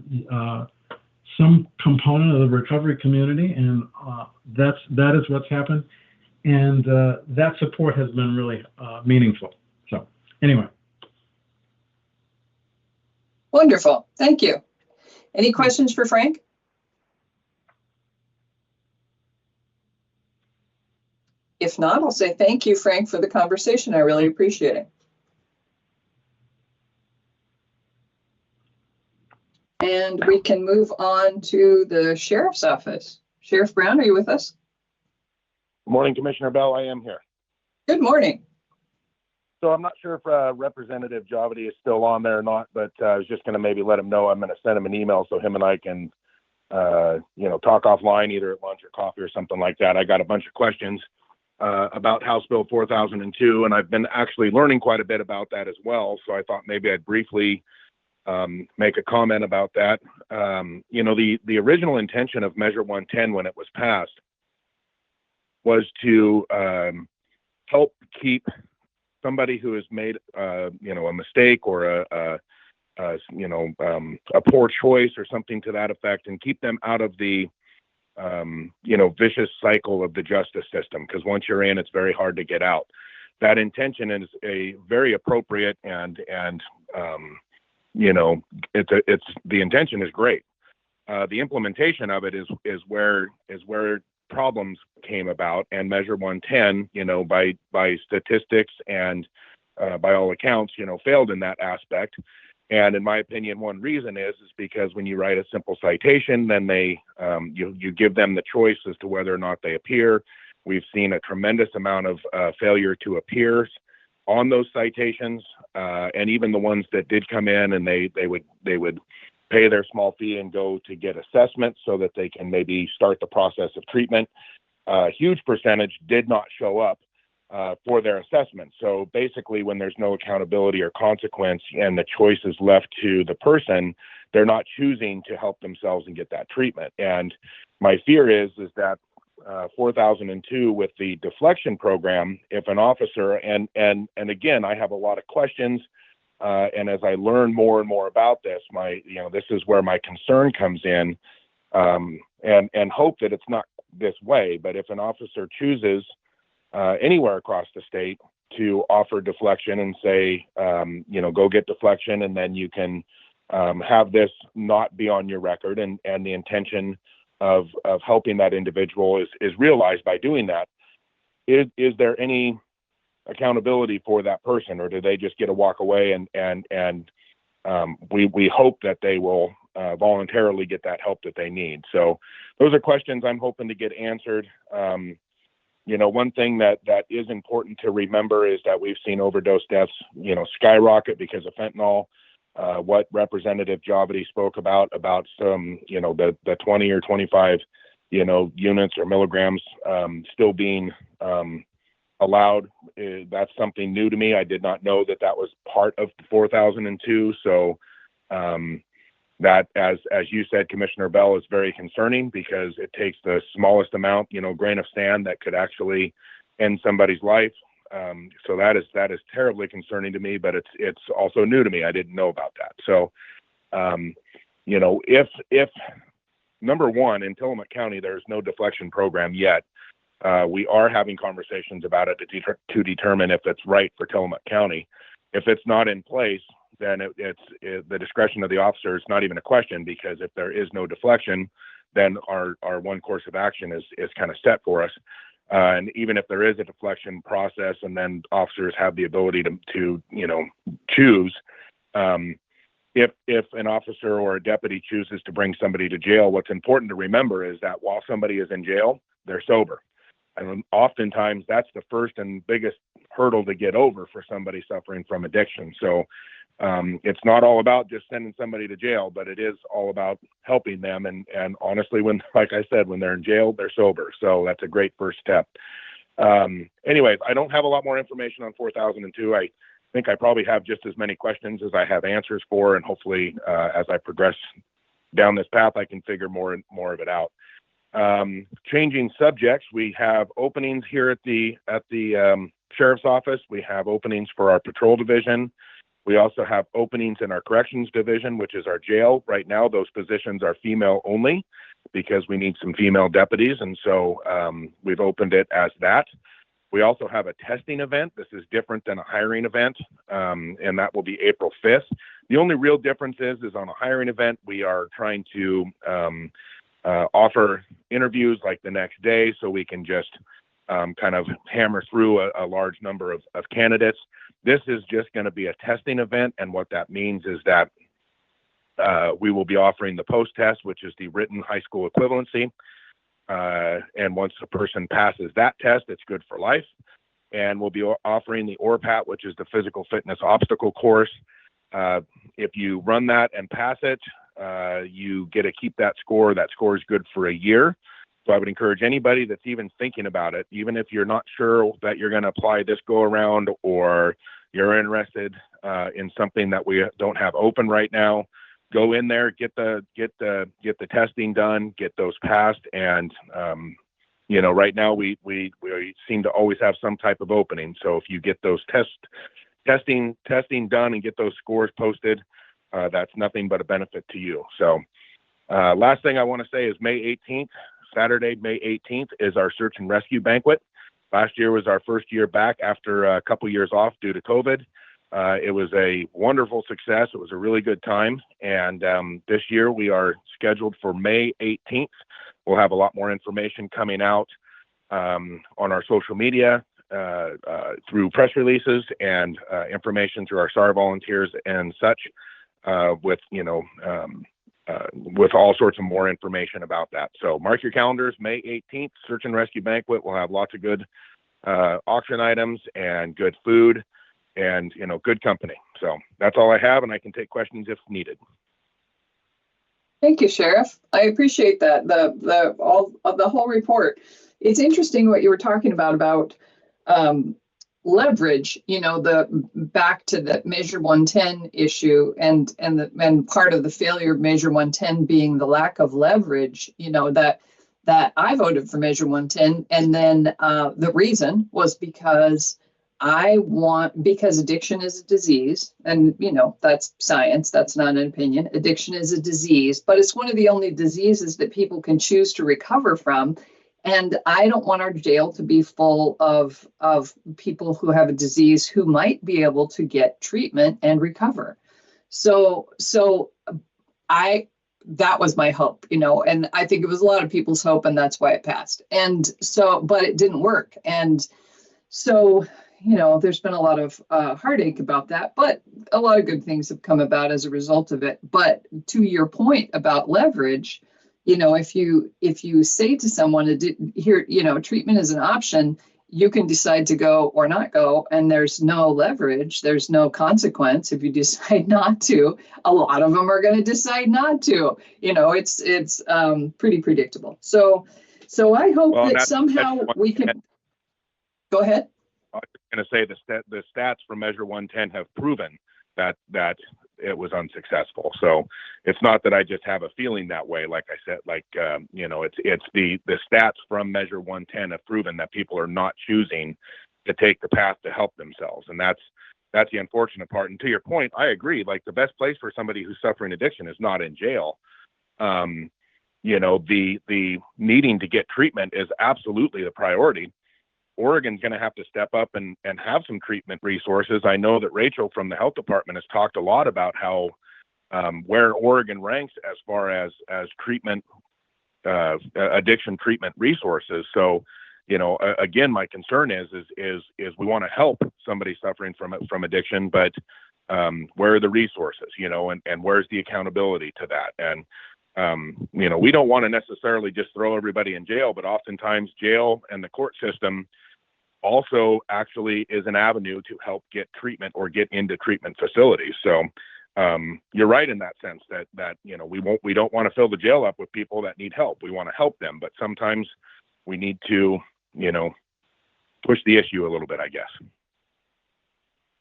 some component of the recovery community, and that is what's happened. And that support has been really meaningful. So anyway. Wonderful. Thank you. Any questions for Frank? If not, I'll say thank you, Frank, for the conversation. I really appreciate it. And we can move on to the Sheriff's Office. Sheriff Brown, are you with us? Good morning, Commissioner Bell. I am here. Good morning. So I'm not sure if Representative Javadi is still on there or not, but I was just going to maybe let him know I'm going to send him an email so him and I can, talk offline, either at lunch or coffee or something like that. I got a bunch of questions about House Bill 4002, and I've been actually learning quite a bit about that as well. So I thought maybe I'd briefly make a comment about that. The original intention of Measure 110 when it was passed was to help keep somebody who has made a mistake or a poor choice or something to that effect, and keep them out of the vicious cycle of the justice system, because once you're in, it's very hard to get out. that intention is a very appropriate and you know, it's the intention is great. The implementation of it is where problems came about, and Measure 110, you know, by statistics and by all accounts, you know, failed in that aspect. And in my opinion, one reason is because when you write a simple citation, then they you give them the choice as to whether or not they appear. We've seen a tremendous amount of failure to appear on those citations, and even the ones that did come in, and they would pay their small fee and go to get assessments so that they can maybe start the process of treatment. A huge percentage did not show up for their assessment. So basically, when there's no accountability or consequence and the choice is left to the person, they're not choosing to help themselves and get that treatment. And my fear is that 4002 with the deflection program, if an officer, and again, I have a lot of questions, and as I learn more and more about this, this is where my concern comes in, and hope that it's not this way. But if an officer chooses anywhere across the state to offer deflection and say, go get deflection, and then you can have this not be on your record, and the intention of helping that individual is realized by doing that, is there any accountability for that person, or do they just get to walk away and we hope that they will voluntarily get that help that they need? So those are questions I'm hoping to get answered. One thing that is important to remember is that we've seen overdose deaths, skyrocket because of fentanyl. What Representative Jovity spoke about some, the 20 or 25, units or milligrams still being allowed. That's something new to me. I did not know that was part of 4002. So that, as you said, Commissioner Bell, is very concerning, because it takes the smallest amount, grain of sand that could actually end somebody's life. So that is terribly concerning to me, but it's also new to me. I didn't know about that. So, if number one, in Tillamook County, there's no deflection program yet. We are having conversations about it to determine if it's right for Tillamook County. If it's not in place, then it's the discretion of the officer is not even a question, because if there is no deflection, then our one course of action is kind of set for us. And even if there is a deflection process, and then officers have the ability to choose, if an officer or a deputy chooses to bring somebody to jail, what's important to remember is that while somebody is in jail, they're sober. And oftentimes that's the first and biggest hurdle to get over for somebody suffering from addiction. So it's not all about just sending somebody to jail, but it is all about helping them. And honestly, like I said, when they're in jail, they're sober. So that's a great first step. Anyways, I don't have a lot more information on 4002. I think I probably have just as many questions as I have answers for, and hopefully as I progress down this path, I can figure more of it out. Changing subjects, we have openings here at the Sheriff's Office. We have openings for our patrol division. We also have openings in our corrections division, which is our jail. Right now, those positions are female only, because we need some female deputies. And so we've opened it as that. We also have a testing event. This is different than a hiring event, and that will be April 5th. The only real difference is on a hiring event, we are trying to offer interviews like the next day, so we can just kind of hammer through a large number of candidates. This is just going to be a testing event, and what that means is that we will be offering the post-test, which is the written high school equivalency. And once a person passes that test, it's good for life. And we'll be offering the ORPAT, which is the physical fitness obstacle course. If you run that and pass it, you get to keep that score. That score is good for a year. So I would encourage anybody that's even thinking about it, even if you're not sure that you're going to apply this go around, or you're interested in something that we don't have open right now, go in there, get the testing done, get those passed. And right now we seem to always have some type of opening. So if you get those testing done and get those scores posted, that's nothing but a benefit to you. So last thing I want to say is May 18th, Saturday, May 18th, is our search and rescue banquet. Last year was our first year back after a couple years off due to COVID. It was a wonderful success. It was a really good time. And this year we are scheduled for May 18th. We'll have a lot more information coming out on our social media, through press releases and information through our SAR volunteers and such, with all sorts of more information about that. So mark your calendars, May 18th, Search and Rescue Banquet. We'll have lots of good auction items and good food and, good company. So that's all I have, and I can take questions if needed. Thank you, Sheriff. I appreciate that. The whole report. It's interesting what you were talking about leverage, the back to the Measure 110 issue and part of the failure of Measure 110 being the lack of leverage, that I voted for Measure 110. And then the reason was because addiction is a disease, and that's science, that's not an opinion. Addiction is a disease, but it's one of the only diseases that people can choose to recover from. And I don't want our jail to be full of people who have a disease who might be able to get treatment and recover. So that was my hope, and I think it was a lot of people's hope, and that's why it passed. And so, but it didn't work. And so, there's been a lot of heartache about that, but a lot of good things have come about as a result of it. But to your point about leverage, if you say to someone, here, treatment is an option, you can decide to go or not go, and there's no leverage, there's no consequence if you decide not to. A lot of them are going to decide not to. It's pretty predictable. So I hope that somehow we can. Go ahead. I was going to say the stats from Measure 110 have proven that it was unsuccessful. So it's not that I just have a feeling that way. Like I said, it's the stats from Measure 110 have proven that people are not choosing to take the path to help themselves. And that's the unfortunate part. And to your point, I agree. Like, the best place for somebody who's suffering addiction is not in jail. The needing to get treatment is absolutely the priority. Oregon's going to have to step up and have some treatment resources. I know that Rachel from the health department has talked a lot about how where Oregon ranks as far as treatment, addiction treatment resources. So, again, my concern is we want to help somebody suffering from addiction, but where are the resources, and where's the accountability to that? And we don't want to necessarily just throw everybody in jail, but oftentimes jail and the court system also actually is an avenue to help get treatment or get into treatment facilities. So you're right in that sense that we don't want to fill the jail up with people that need help. We want to help them, but sometimes we need to push the issue a little bit, I guess.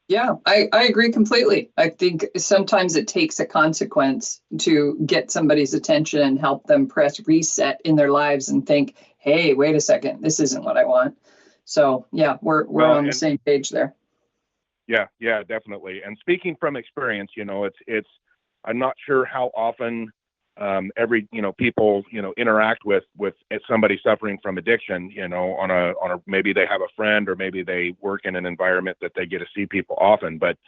Yeah, I agree completely. I think sometimes it takes a consequence to get somebody's attention and help them press reset in their lives and think, hey, wait a second, this isn't what I want. So yeah, we're on the same page there. Yeah, definitely. And speaking from experience, it's I'm not sure how often people interact with somebody suffering from addiction, on a maybe they have a friend or maybe they work in an environment that they get to see people often. But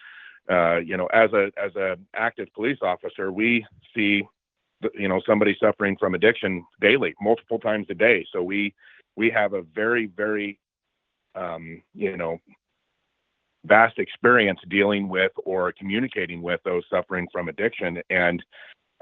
as a active police officer, we see somebody suffering from addiction daily, multiple times a day. So we have a very, very vast experience dealing with or communicating with those suffering from addiction. And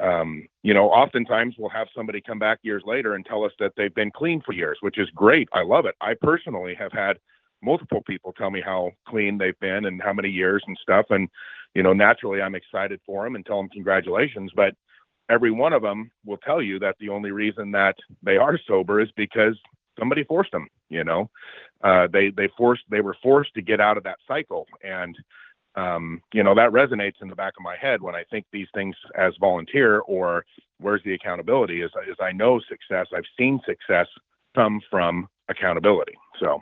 oftentimes we'll have somebody come back years later and tell us that they've been clean for years, which is great. I love it. I personally have had multiple people tell me how clean they've been and how many years and stuff. And, naturally I'm excited for them and tell them congratulations. But every one of them will tell you that the only reason that they are sober is because somebody forced them, they were forced to get out of that cycle. And, that resonates in the back of my head when I think these things as volunteer, or where's the accountability, is I know success. I've seen success come from accountability. So.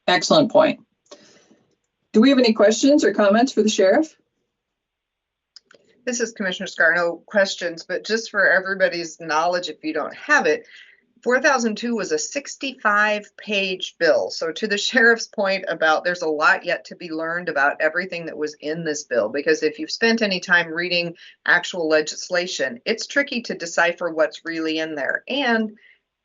Excellent point. Do we have any questions or comments for the sheriff? This is Commissioner Scar. No questions, but just for everybody's knowledge, if you don't have it, 4002 was a 65-page bill. So to the sheriff's point about there's a lot yet to be learned about everything that was in this bill, because if you've spent any time reading actual legislation, it's tricky to decipher what's really in there. And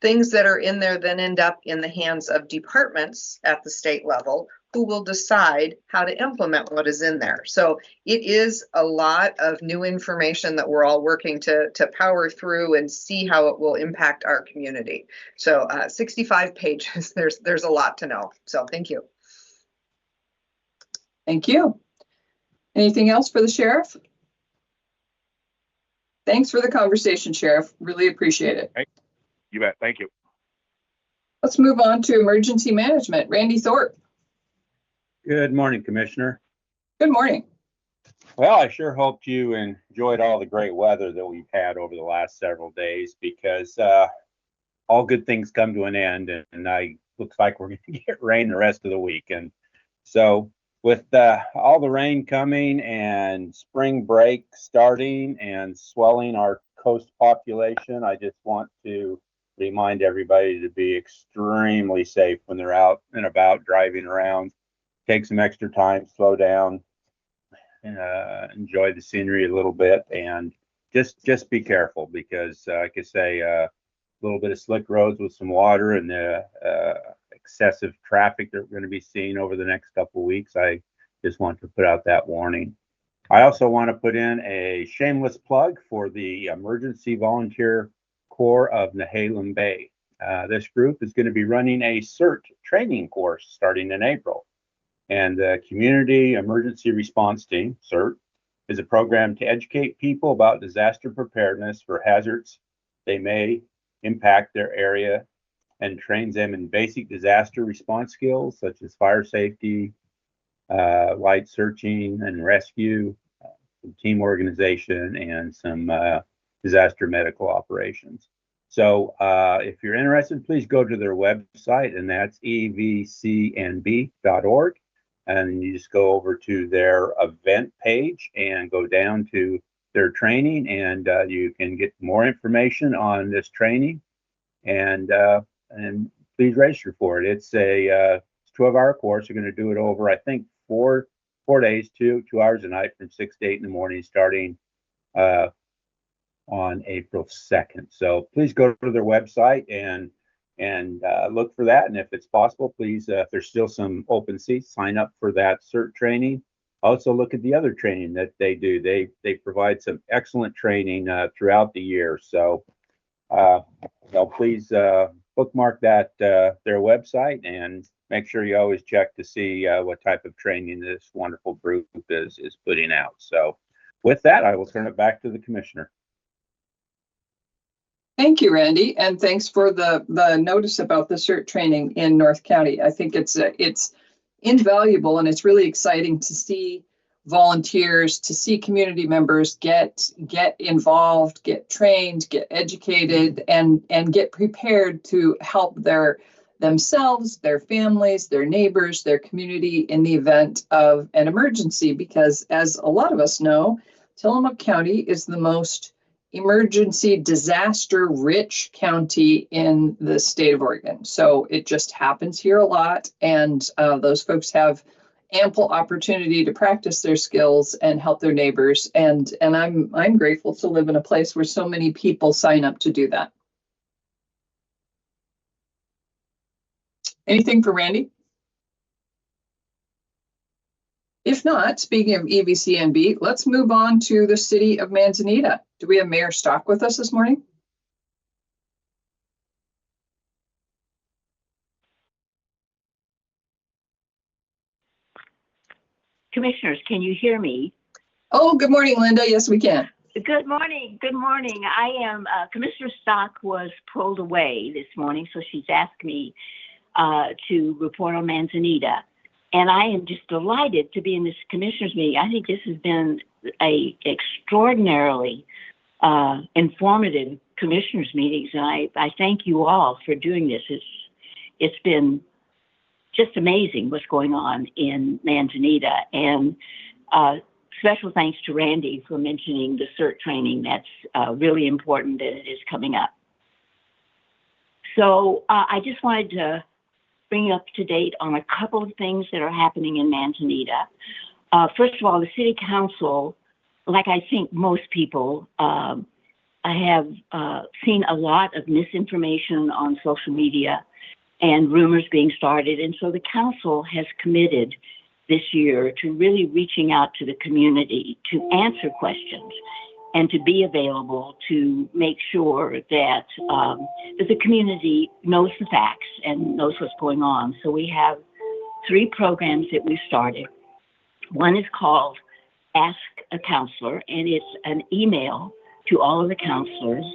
things that are in there then end up in the hands of departments at the state level who will decide how to implement what is in there. So it is a lot of new information that we're all working to power through and see how it will impact our community. So 65 pages, there's a lot to know. So thank you. Thank you. Anything else for the sheriff? Thanks for the conversation, Sheriff. Really appreciate it. You bet. Thank you. Let's move on to emergency management. Randy Thorpe. Good morning, Commissioner. Good morning. Well, I sure hoped you enjoyed all the great weather that we've had over the last several days, because all good things come to an end, and looks like we're going to get rain the rest of the week. And so with all the rain coming and spring break starting and swelling our coast population, I just want to remind everybody to be extremely safe when they're out and about driving around. Take some extra time, slow down, enjoy the scenery a little bit, and just be careful, because like I say, a little bit of slick roads with some water and the excessive traffic that we're going to be seeing over the next couple of weeks. I just want to put out that warning. I also want to put in a shameless plug for the Emergency Volunteer Corps of Nehalem Bay. This group is going to be running a CERT training course starting in April. And the Community Emergency Response Team, CERT, is a program to educate people about disaster preparedness for hazards they may impact their area, and trains them in basic disaster response skills such as fire safety, light searching and rescue, some team organization, and some disaster medical operations. So if you're interested, please go to their website, and that's evcnb.org. And you just go over to their event page and go down to their training, and you can get more information on this training, and please register for it. It's a 12-hour course. You're going to do it over, I think, four days, 2 hours a night from 6 to 8 in the morning, starting on April 2nd. So please go to their website and look for that. And if it's possible, please, if there's still some open seats, sign up for that CERT training. Also look at the other training that they do. They provide some excellent training throughout the year. So please bookmark that their website, and make sure you always check to see what type of training this wonderful group is putting out. So with that, I will turn it back to the Commissioner. Thank you, Randy, and thanks for the notice about the CERT training in North County. I think it's invaluable, and it's really exciting to see volunteers, to see community members get involved, get trained, get educated, and get prepared to help themselves, their families, their neighbors, their community in the event of an emergency. Because as a lot of us know, Tillamook County is the most emergency disaster rich county in the state of Oregon. So it just happens here a lot, and those folks have ample opportunity to practice their skills and help their neighbors. And I'm grateful to live in a place where so many people sign up to do that. Anything for Randy? If not, speaking of EVCNB, let's move on to the city of Manzanita. Do we have Mayor Stock with us this morning? Commissioners, can you hear me? Oh, good morning, Linda. Yes, we can. Good morning. Good morning. I am, Commissioner Stock was pulled away this morning, so she's asked me to report on Manzanita. And I am just delighted to be in this commissioners meeting. I think this has been a extraordinarily informative commissioners meetings, and I thank you all for doing this. It's been just amazing what's going on in Manzanita, and special thanks to Randy for mentioning the CERT training. That's really important, and it is coming up. So I just wanted to bring you up to date on a couple of things that are happening in Manzanita. First of all, the City Council, like I think most people, I have seen a lot of misinformation on social media and rumors being started. And so the council has committed this year to really reaching out to the community to answer questions and to be available to make sure that, that the community knows the facts and knows what's going on. So we have 3 programs that we've started. One is called Ask a Counselor, and it's an email to all of the counselors.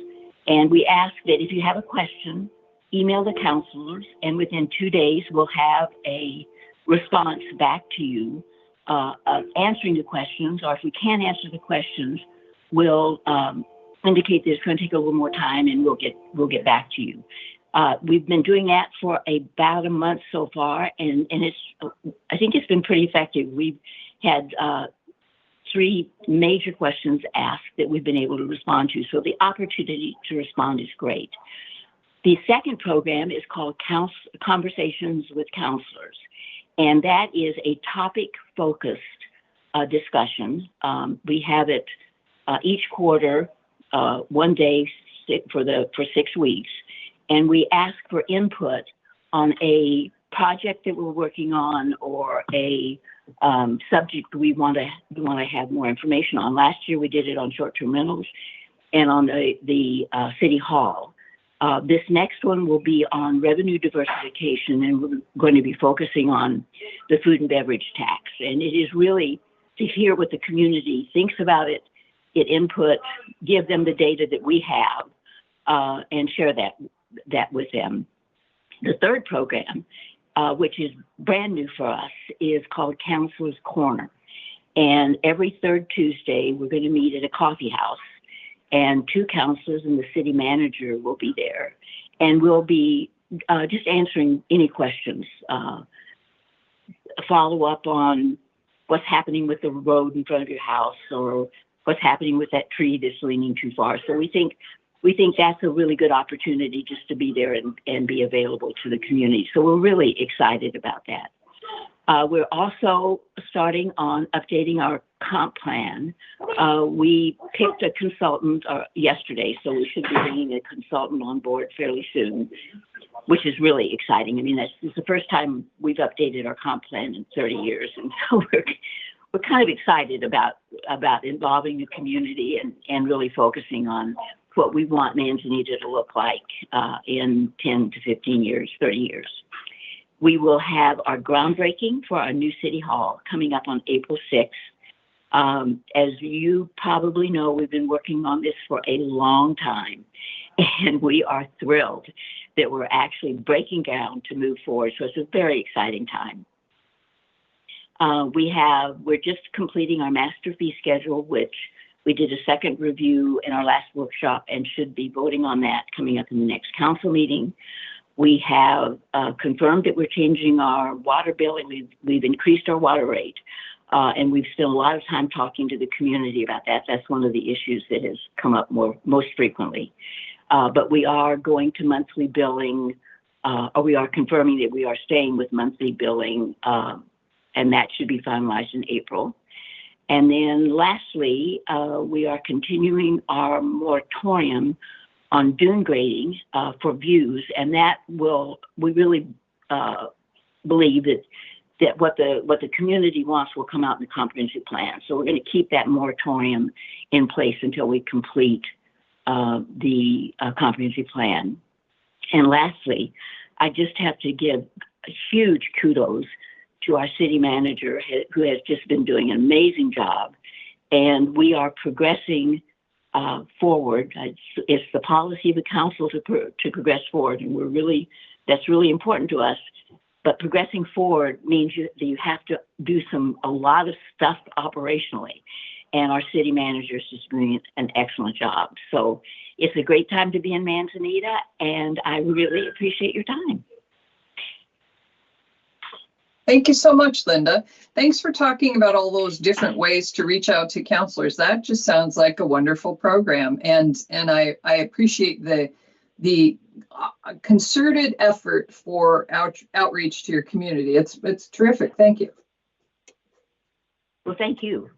And we ask that if you have a question, email the counselors, and within 2 days, we'll have a response back to you answering the questions, or if we can't answer the questions, we'll indicate that it's going to take a little more time, and we'll get back to you. We've been doing that for about a month so far, and I think it's been pretty effective. We've had 3 major questions asked that we've been able to respond to, so the opportunity to respond is great. The second program is called Conversations with Counselors, and that is a topic-focused discussion. We have it each quarter, 1 day for 6 weeks, and we ask for input on a project that we're working on or a subject we want to have more information on. Last year we did it on short-term rentals and on the City Hall. This next one will be on revenue diversification, and we're going to be focusing on the food and beverage tax. And it is really to hear what the community thinks about it, get input, give them the data that we have, and share that with them. The third program, which is brand new for us, is called Counselor's Corner. And every third Tuesday, we're going to meet at a coffee house, and 2 counselors and the city manager will be there. And we'll be just answering any questions, follow up on what's happening with the road in front of your house or what's happening with that tree that's leaning too far. So we think that's a really good opportunity just to be there and be available to the community. So we're really excited about that. We're also starting on updating our comp plan. We picked a consultant yesterday, so we should be bringing a consultant on board fairly soon, which is really exciting. I mean, it's the first time we've updated our comp plan in 30 years, and so we're kind of excited about involving the community and really focusing on what we want Manzanita to look like in 10 to 15 years, 30 years. We will have our groundbreaking for our new City Hall coming up on April 6th. As you probably know, we've been working on this for a long time, and we are thrilled that we're actually breaking ground to move forward. So it's a very exciting time. We're just completing our master fee schedule, which we did a second review in our last workshop and should be voting on that coming up in the next council meeting. We have confirmed that we're changing our water bill, and we've increased our water rate. And we've spent a lot of time talking to the community about that. That's one of the issues that has come up most frequently. But we are going to monthly billing, or we are confirming that we are staying with monthly billing, and that should be finalized in April. And then lastly, we are continuing our moratorium on dune grading for views, and that we really believe that what the community wants will come out in the comprehensive plan. So we're going to keep that moratorium in place until we complete the comprehensive plan. And lastly, I just have to give a huge kudos to our city manager, who has just been doing an amazing job. And we are progressing forward. It's the policy of the council to progress forward, and that's really important to us. But progressing forward means that you have to do a lot of stuff operationally, and our city manager is just doing an excellent job. So it's a great time to be in Manzanita, and I really appreciate your time. Thank you so much, Linda. Thanks for talking about all those different ways to reach out to counselors. That just sounds like a wonderful program. And I appreciate the concerted effort for outreach to your community. It's terrific. Thank you. Well, thank you.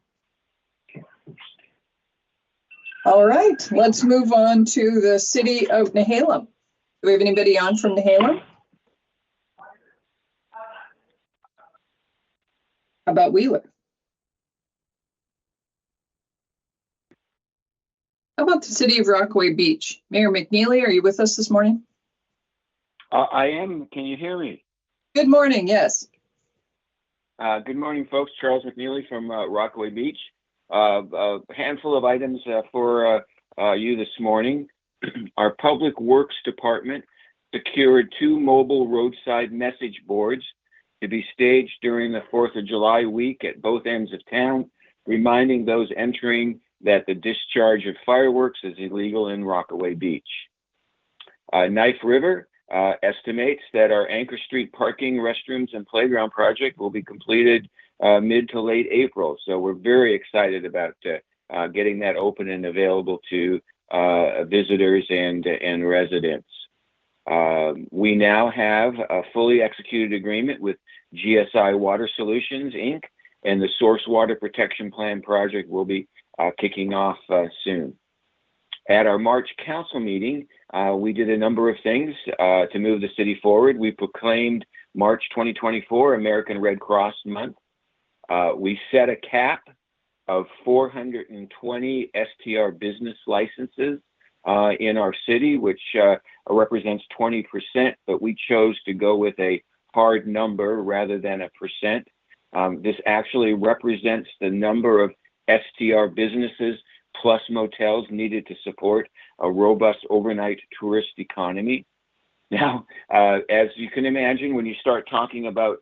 All right, let's move on to the city of Nehalem. Do we have anybody on from Nehalem? How about Wheeler? How about the city of Rockaway Beach? Mayor McNeely, are you with us this morning? I am. Can you hear me? Good morning, yes. Good morning, folks. Charles McNeely from Rockaway Beach. A handful of items for you this morning. Our Public Works Department secured 2 mobile roadside message boards to be staged during the 4th of July week at both ends of town, reminding those entering that the discharge of fireworks is illegal in Rockaway Beach. Knife River estimates that our Anchor Street parking, restrooms, and playground project will be completed mid to late April. So we're very excited about getting that open and available to visitors and residents. We now have a fully executed agreement with GSI Water Solutions, Inc., and the Source Water Protection Plan project will be kicking off soon. At our March council meeting, we did a number of things to move the city forward. We proclaimed March 2024 American Red Cross Month. We set a cap of 420 STR business licenses in our city, which represents 20%, but we chose to go with a hard number rather than a percent. This actually represents the number of STR businesses plus motels needed to support a robust overnight tourist economy. Now, as you can imagine, when you start talking about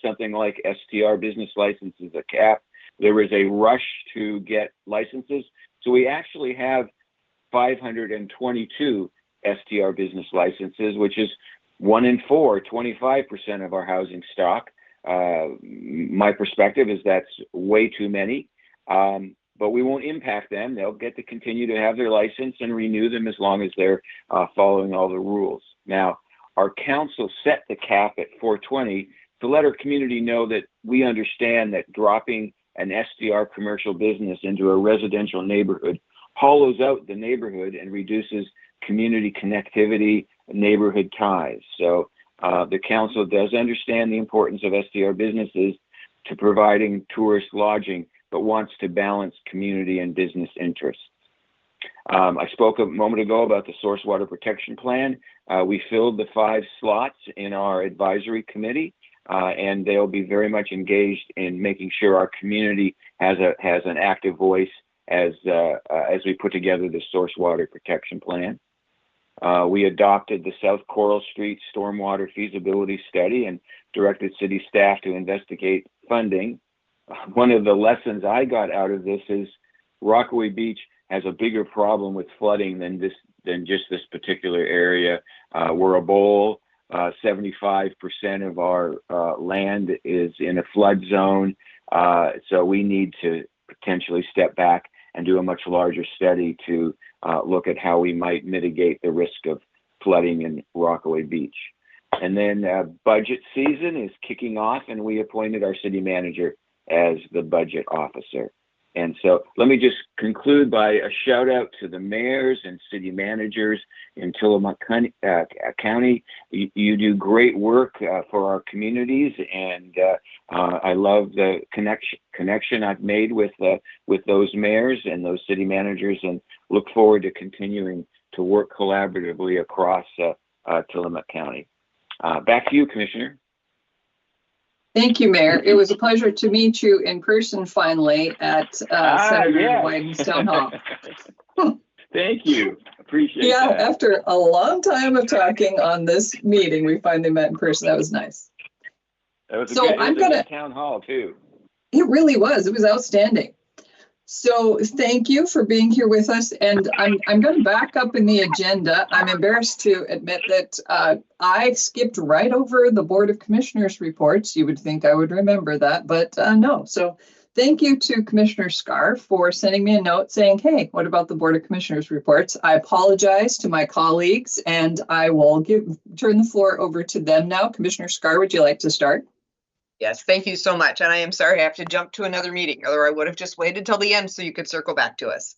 something like STR business licenses, a cap, there is a rush to get licenses. So we actually have 522 STR business licenses, which is 1 in 4, 25% of our housing stock. My perspective is that's way too many. But we won't impact them. They'll get to continue to have their license and renew them as long as they're following all the rules. Now, our council set the cap at 420 to let our community know that we understand that dropping an STR commercial business into a residential neighborhood hollows out the neighborhood and reduces community connectivity, neighborhood ties. So the council does understand the importance of STR businesses to providing tourist lodging, but wants to balance community and business interests. I spoke a moment ago about the Source Water Protection Plan. We filled the 5 slots in our advisory committee, and they'll be very much engaged in making sure our community has an active voice as we put together the Source Water Protection Plan. We adopted the South Coral Street Stormwater Feasibility Study and directed city staff to investigate funding. One of the lessons I got out of this is Rockaway Beach has a bigger problem with flooding than just this particular area. We're a bowl. 75% of our land is in a flood zone. So we need to potentially step back and do a much larger study to look at how we might mitigate the risk of flooding in Rockaway Beach. And then budget season is kicking off, and we appointed our city manager as the budget officer. And so let me just conclude by a shout out to the mayors and city managers in Tillamook County. You do great work for our communities, and I love the connection I've made with those mayors and those city managers, and look forward to continuing to work collaboratively across Tillamook County. Back to you, Commissioner. Thank you, Mayor. It was a pleasure to meet you in person finally at Senator Yes. Wyden's town hall. Thank you. Appreciate Yeah, that. after a long time of talking on this meeting, we finally met in person. That was nice. That was So a I'm good gonna- town hall too. It really was. It was outstanding. So thank you for being here with us. And I'm going to back up in the agenda. I'm embarrassed to admit that I skipped right over the Board of Commissioners reports. You would think I would remember that, but no. So Thank you to Commissioner Scarr for sending me a note saying, hey, what about the Board of Commissioners reports? I apologize to my colleagues, and I will turn the floor over to them now. Commissioner Scarr, would you like to start? Yes, thank you so much. And I am sorry I have to jump to another meeting, or I would have just waited till the end so you could circle back to us.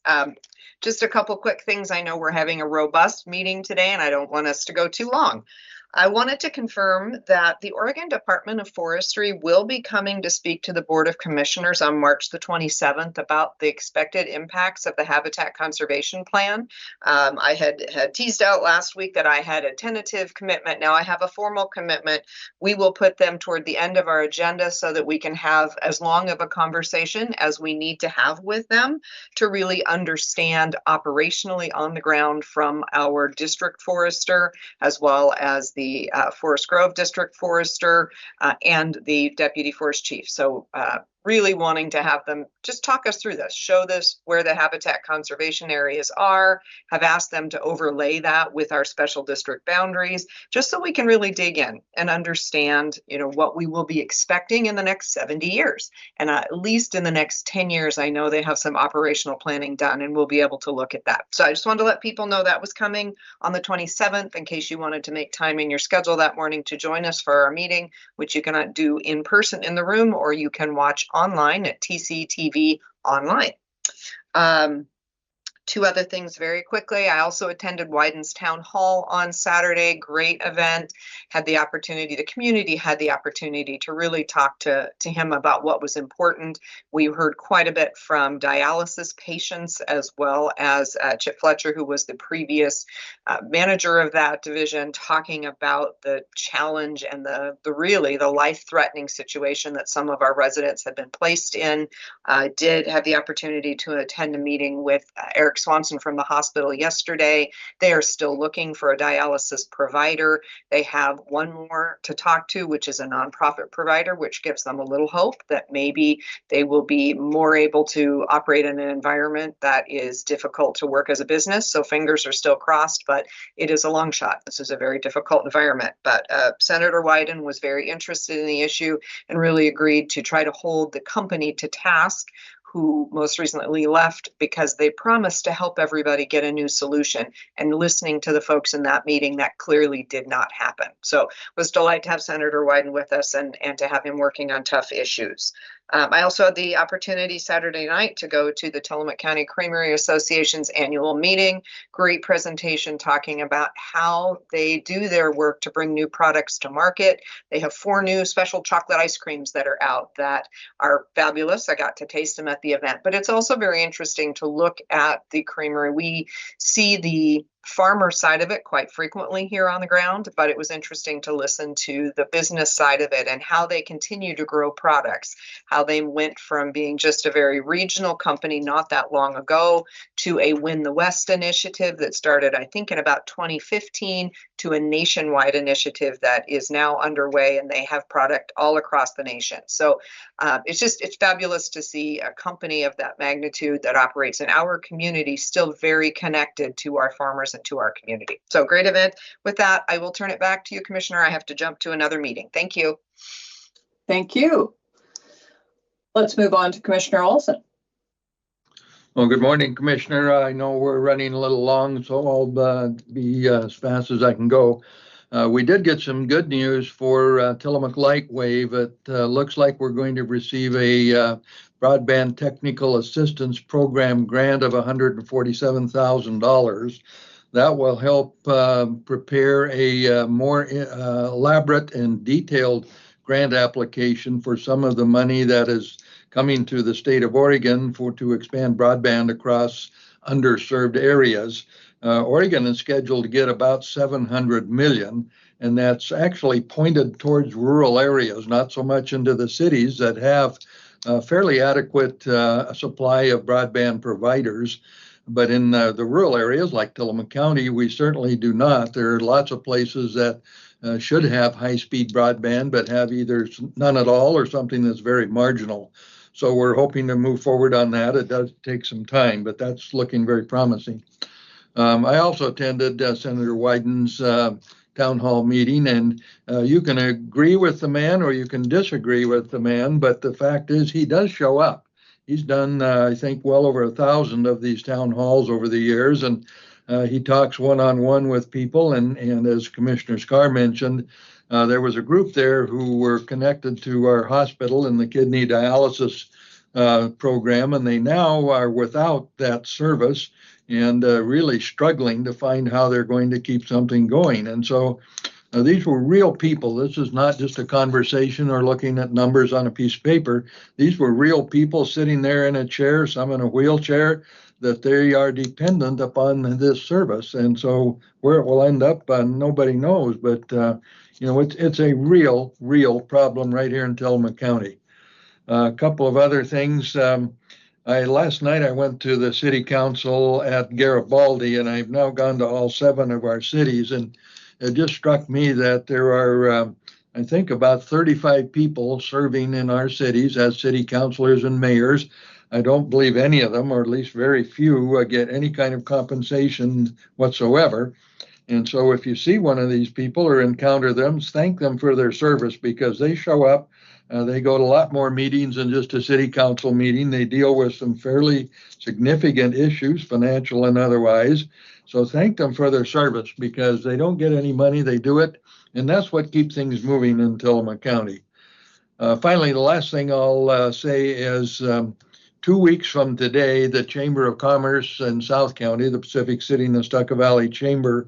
Just a couple quick things. I know we're having a robust meeting today, and I don't want us to go too long. I wanted to confirm that the Oregon Department of Forestry will be coming to speak to the Board of Commissioners on March the 27th about the expected impacts of the Habitat Conservation Plan. I had teased out last week that I had a tentative commitment. Now I have a formal commitment. We will put them toward the end of our agenda so that we can have as long of a conversation as we need to have with them to really understand operationally on the ground from our district forester, as well as the Forest Grove District Forester and the Deputy Forest Chief. So really wanting to have them just talk us through this, show this where the habitat conservation areas are, have asked them to overlay that with our special district boundaries, just so we can really dig in and understand, what we will be expecting in the next 70 years. And at least in the next 10 years, I know they have some operational planning done and we'll be able to look at that. So I just wanted to let people know that was coming on the 27th in case you wanted to make time in your schedule that morning to join us for our meeting, which you cannot do in person in the room, or you can watch online at TCTV online. Two other things very quickly. I also attended Wyden's Town Hall on Saturday. Great event. The community had the opportunity to really talk to him about what was important. We heard quite a bit from dialysis patients, as well as Chip Fletcher, who was the previous manager of that division, talking about the challenge and the life-threatening situation that some of our residents have been placed in. I did have the opportunity to attend a meeting with Eric Swanson from the hospital yesterday. They are still looking for a dialysis provider. They have one more to talk to, which is a nonprofit provider, which gives them a little hope that maybe they will be more able to operate in an environment that is difficult to work as a business. So fingers are still crossed, but it is a long shot. This is a very difficult environment. But Senator Wyden was very interested in the issue and really agreed to try to hold the company to task, who most recently left, because they promised to help everybody get a new solution. And listening to the folks in that meeting, that clearly did not happen. So it was delighted to have Senator Wyden with us and to have him working on tough issues. I also had the opportunity Saturday night to go to the Tillamook County Creamery Association's annual meeting. Great presentation talking about how they do their work to bring new products to market. They have 4 new special chocolate ice creams that are out that are fabulous. I got to taste them at the event, but it's also very interesting to look at the creamery. We see the farmer side of it quite frequently here on the ground, but it was interesting to listen to the business side of it and how they continue to grow products, how they went from being just a very regional company not that long ago to a Win the West initiative that started, I think, in about 2015 to a nationwide initiative that is now underway, and they have product all across the nation. So it's fabulous to see a company of that magnitude that operates in our community still very connected to our farmers and to our community. So great event. With that, I will turn it back to you, Commissioner. I have to jump to another meeting. Thank you. Thank you. Let's move on to Commissioner Olson. Well, good morning, Commissioner. I know we're running a little long, so I'll be as fast as I can go. We did get some good news for Tillamook Lightwave. It looks like we're going to receive a Broadband Technical Assistance Program grant of $147,000. That will help prepare a more elaborate and detailed grant application for some of the money that is coming to the state of Oregon to expand broadband across underserved areas. Oregon is scheduled to get about $700 million, and that's actually pointed towards rural areas, not so much into the cities that have a fairly adequate supply of broadband providers. But in the rural areas like Tillamook County, we certainly do not. There are lots of places that should have high-speed broadband, but have either none at all or something that's very marginal. So we're hoping to move forward on that. It does take some time, but that's looking very promising. I also attended Senator Wyden's town hall meeting, and you can agree with the man or you can disagree with the man, but the fact is he does show up. He's done, I think, well over 1,000 of these town halls over the years, and he talks one-on-one with people. And as Commissioner Scar mentioned, there was a group there who were connected to our hospital in the kidney dialysis program, and they now are without that service and really struggling to find how they're going to keep something going. And so these were real people. This is not just a conversation or looking at numbers on a piece of paper. These were real people sitting there in a chair, some in a wheelchair, that they are dependent upon this service. And so where it will end up, nobody knows. But, it's a real problem right here in Tillamook County. A couple of other things. Last night I went to the city council at Garibaldi, and I've now gone to all 7 of our cities. And it just struck me that there are, I think, about 35 people serving in our cities as city councilors and mayors. I don't believe any of them, or at least very few, get any kind of compensation whatsoever. And so if you see one of these people or encounter them, thank them for their service, because they show up. They go to a lot more meetings than just a city council meeting. They deal with some fairly significant issues, financial and otherwise. So thank them for their service, because they don't get any money. They do it. And that's what keeps things moving in Tillamook County. Finally, the last thing I'll say is 2 weeks from today, the Chamber of Commerce in South County, the Pacific City and Nestucca Valley Chamber,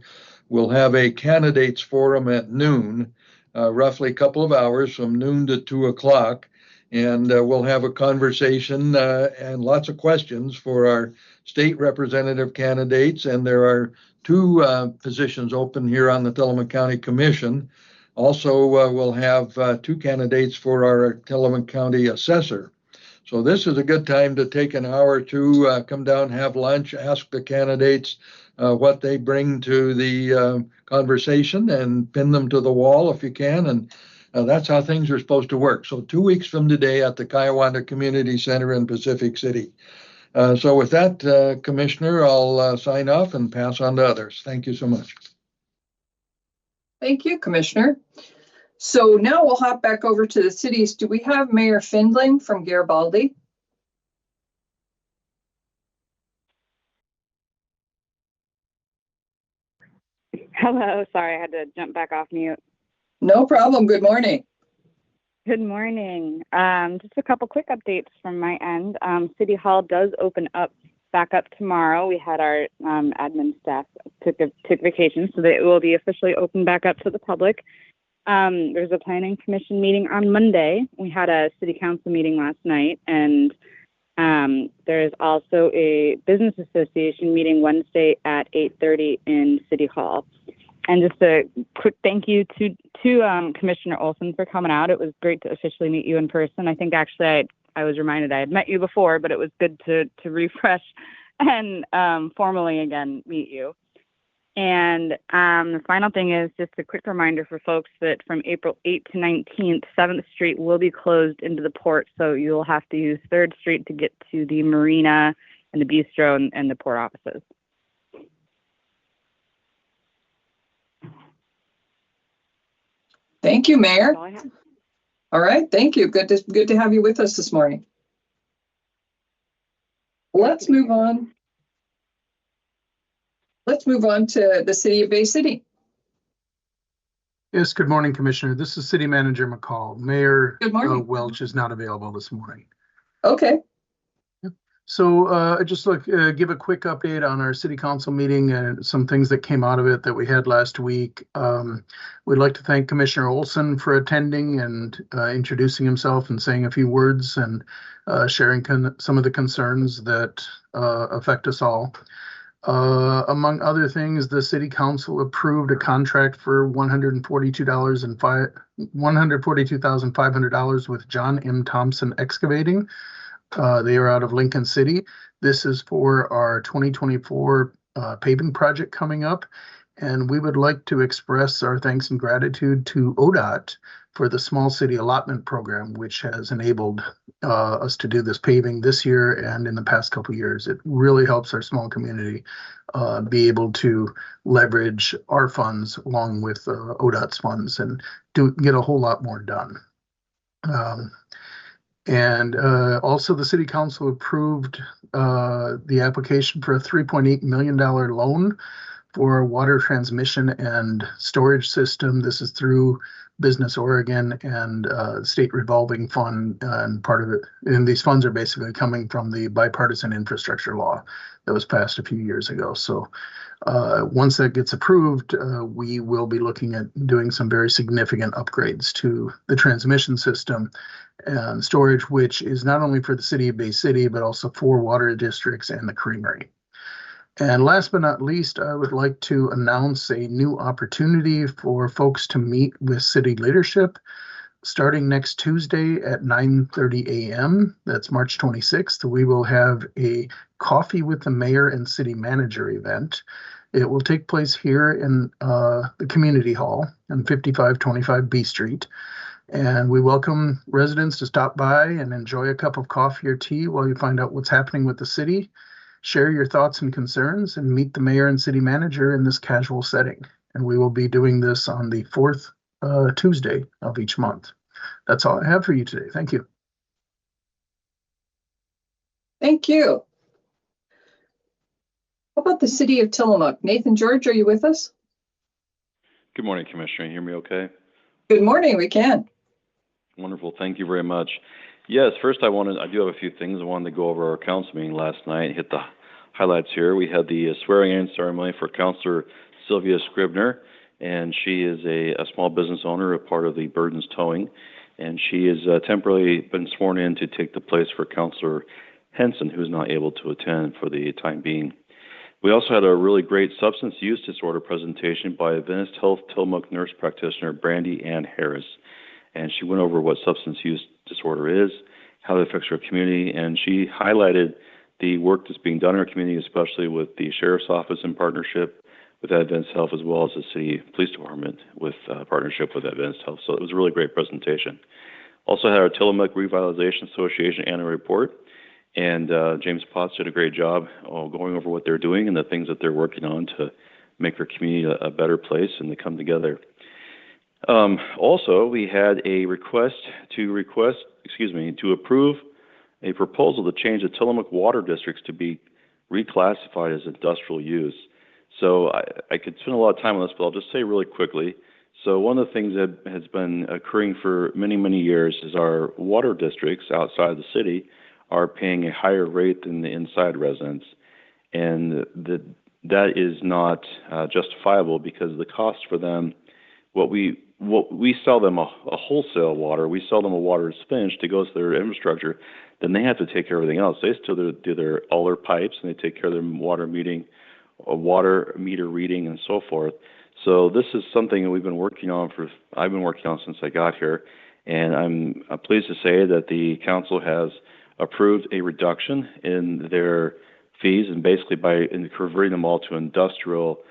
will have a candidates forum at noon, roughly a couple of hours from noon to 2 o'clock. And we'll have a conversation and lots of questions for our state representative candidates. And there are 2 positions open here on the Tillamook County Commission. Also, we'll have 2 candidates for our Tillamook County assessor. So this is a good time to take an hour or 2, come down, have lunch, ask the candidates what they bring to the conversation, and pin them to the wall if you can. And that's how things are supposed to work. So 2 weeks from today at the Kiowanda Community Center in Pacific City. So with that, Commissioner, I'll sign off and pass on to others. Thank you so much. Thank you, Commissioner. So now we'll hop back over to the cities. Do we have Mayor Findling from Garibaldi? Hello, sorry, I had to jump back off mute. No problem. Good morning. Good morning. Just a couple quick updates from my end. City Hall does open up back up tomorrow. We had our admin staff took vacation, so that it will be officially open back up to the public. There's a planning commission meeting on Monday. We had a city council meeting last night, and there is also a business association meeting Wednesday at 8:30 in City Hall. And just a quick thank you to Commissioner Olson for coming out. It was great to officially meet you in person. I think actually I was reminded I had met you before, but it was good to refresh and formally again meet you. And the final thing is just a quick reminder for folks that from April 8th to 19th, 7th Street will be closed into the port. So you'll have to use 3rd Street to get to the marina and the bistro and the port offices. Thank you, Mayor. That's all I have. All right, thank you. Good to have you with us this morning. Let's move on. Let's move on to the city of Bay City. Yes, good morning, Commissioner. This is City Manager McCall. Mayor Good morning. Welch is not available this morning. Okay. So I just give a quick update on our city council meeting and some things that came out of it that we had last week. We'd like to thank Commissioner Olson for attending and introducing himself and saying a few words and sharing some of the concerns that affect us all. Among other things, the city council approved a contract for $142,500 with John M. Thompson Excavating. They are out of Lincoln City. This is for our 2024 paving project coming up. And we would like to express our thanks and gratitude to ODOT for the Small City Allotment Program, which has enabled us to do this paving this year and in the past couple of years. It really helps our small community be able to leverage our funds along with ODOT's funds and get a whole lot more done. And also the city council approved the application for a $3.8 million loan for a water transmission and storage system. This is through Business Oregon and state revolving fund, and part of it. And these funds are basically coming from the bipartisan infrastructure law that was passed a few years ago. So once that gets approved, we will be looking at doing some very significant upgrades to the transmission system and storage, which is not only for the city of Bay City, but also for water districts and the creamery. And last but not least, I would like to announce a new opportunity for folks to meet with city leadership starting next Tuesday at 9:30 a.m. That's March 26th. We will have a coffee with the mayor and city manager event. It will take place here in the community hall on 5525 B Street. And we welcome residents to stop by and enjoy a cup of coffee or tea while you find out what's happening with the city. Share your thoughts and concerns, and meet the mayor and city manager in this casual setting. And we will be doing this on the fourth Tuesday of each month. That's all I have for you today. Thank you. Thank you. How about the city of Tillamook? Nathan George, are you with us? Good morning, Commissioner. You hear me okay? Good morning, we can. Wonderful. Thank you very much. Yes, first I do have a few things I wanted to go over our council meeting last night, hit the highlights here. We had the swearing-in ceremony for Councilor Sylvia Scribner, and she is a small business owner, a part of the Burdens Towing, and she has temporarily been sworn in to take the place for Councilor Henson, who is not able to attend for the time being. We also had a really great substance use disorder presentation by Adventist Health Tillamook nurse practitioner Brandy Ann Harris, and she went over what substance use disorder is, how it affects our community, and she highlighted the work that's being done in our community, especially with the Sheriff's Office in partnership with Adventist Health, as well as the City Police Department with partnership with Adventist Health. So it was a really great presentation. Also had our Tillamook Revitalization Association annual report, and James Potts did a great job going over what they're doing and the things that they're working on to make our community a better place and to come together. Also, we had a request to approve a proposal to change the Tillamook water districts to be reclassified as industrial use. So I could spend a lot of time on this, but I'll just say really quickly. So one of the things that has been occurring for many, many years is our water districts outside the city are paying a higher rate than the inside residents. And that is not justifiable, because the cost for them, we sell them a wholesale water, we sell them a water that's finished, it goes to their infrastructure, then they have to take care of everything else. They still do all their pipes, and they take care of their water meter reading and so forth. So this is something that I've been working on since I got here, and I'm pleased to say that the council has approved a reduction in their fees, and basically by converting them all to industrial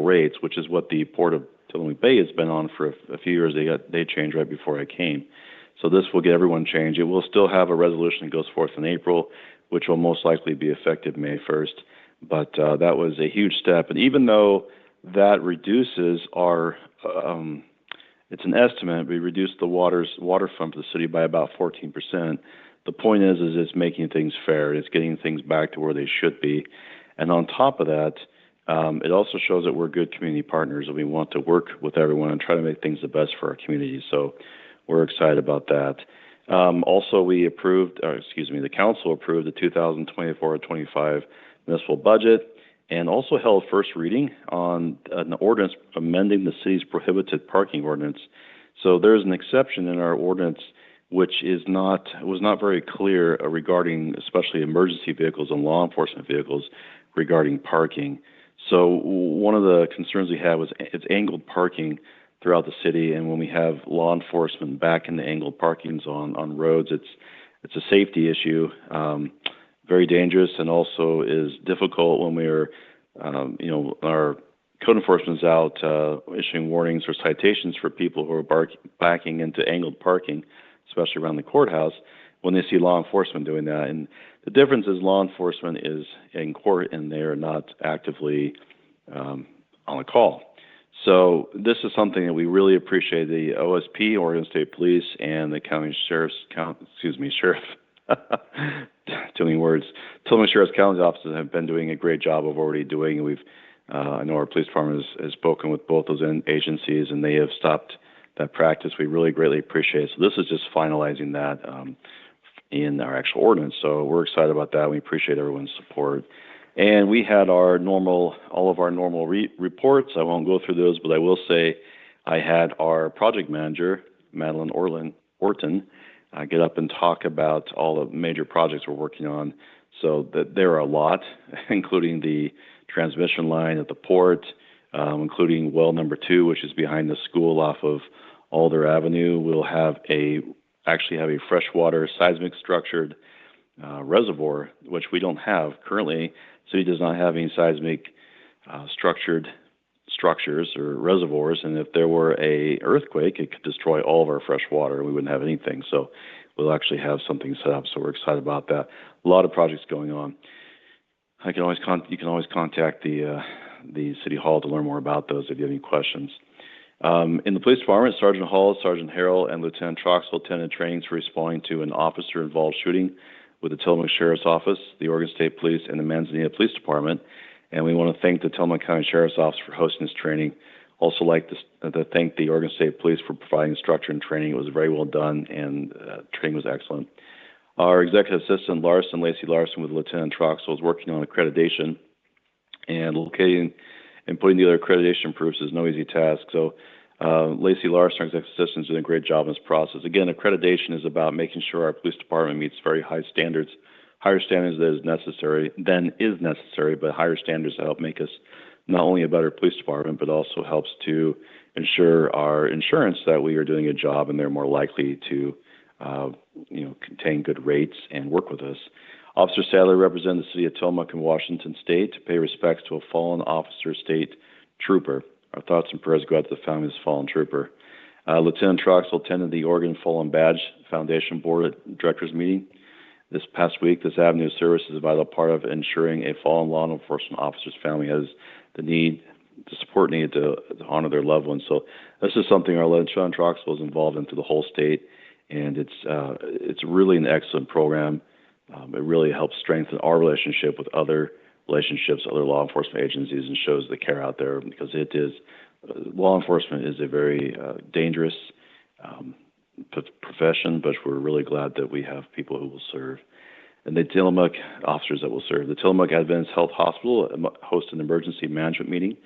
rates, which is what the Port of Tillamook Bay has been on for a few years. They changed right before I came. So this will get everyone changed. It will still have a resolution that goes forth in April, which will most likely be effective May 1st. But that was a huge step. And even though that reduces our, it's an estimate, we reduced the water fund for the city by about 14%. The point is it's making things fair. It's getting things back to where they should be. And on top of that, it also shows that we're good community partners, and we want to work with everyone and try to make things the best for our community. So we're excited about that. Also, the council approved the 2024-25 municipal budget, and also held first reading on an ordinance amending the city's prohibited parking ordinance. So there's an exception in our ordinance which was not very clear regarding especially emergency vehicles and law enforcement vehicles regarding parking. So one of the concerns we had was it's angled parking throughout the city, and when we have law enforcement back in the angled parkings on roads, it's a safety issue, very dangerous, and also is difficult when we're, our code enforcement is out issuing warnings or citations for people who are backing into angled parking, especially around the courthouse, when they see law enforcement doing that. And the difference is law enforcement is in court and they're not actively on a call. So this is something that we really appreciate. The OSP, Oregon State Police, and the county sheriff, too many words. Tillamook Sheriff's County offices have been doing a great job of already doing. We've, I know our police department has spoken with both those agencies, and they have stopped that practice. We really greatly appreciate it. So this is just finalizing that in our actual ordinance. So we're excited about that. We appreciate everyone's support. And we had all of our normal reports. I won't go through those, but I will say I had our project manager, Madeline Orton, get up and talk about all the major projects we're working on. So that there are a lot, including the transmission line at the port, including well number 2, which is behind the school off of Alder Avenue. We'll actually have a freshwater seismic structured reservoir, which we don't have currently. The city does not have any seismic structured structures or reservoirs, and if there were a earthquake, it could destroy all of our fresh water. We wouldn't have anything. So we'll actually have something set up. So we're excited about that. A lot of projects going on. You can always contact the City Hall to learn more about those if you have any questions. In the police department, Sergeant Hall, Sergeant Harrell, and Lieutenant Troxel attended trainings for responding to an officer-involved shooting with the Tillamook Sheriff's Office, the Oregon State Police, and the Manzanita Police Department. And we want to thank the Tillamook County Sheriff's Office for hosting this training. Also like to thank the Oregon State Police for providing structure and training. It was very well done, and training was excellent. Our Executive Assistant, Lacey Larson, with Lieutenant Troxel, is working on accreditation, and locating and putting together accreditation proofs is no easy task. So Lacey Larson, our Executive Assistant, is doing a great job in this process. Again, accreditation is about making sure our police department meets very high standards, higher standards than is necessary, but higher standards that help make us not only a better police department, but also helps to ensure our insurance that we are doing a job and they're more likely to contain good rates and work with us. Officer Sadler represented the city of Tillamook and Washington State to pay respects to a fallen officer state trooper. Our thoughts and prayers go out to the family of this fallen trooper. Lieutenant Troxel attended the Oregon Fallen Badge Foundation Board of Directors meeting this past week. This avenue of service is a vital part of ensuring a fallen law enforcement officer's family has the support needed to honor their loved ones. So this is something our Lieutenant Troxel is involved in through the whole state, and it's really an excellent program. It really helps strengthen our relationship with other law enforcement agencies, and shows the care out there, because law enforcement is a very dangerous profession, but we're really glad that we have people who will serve. And the Tillamook officers that will serve. The Tillamook Adventist Health Hospital hosted an emergency management meeting.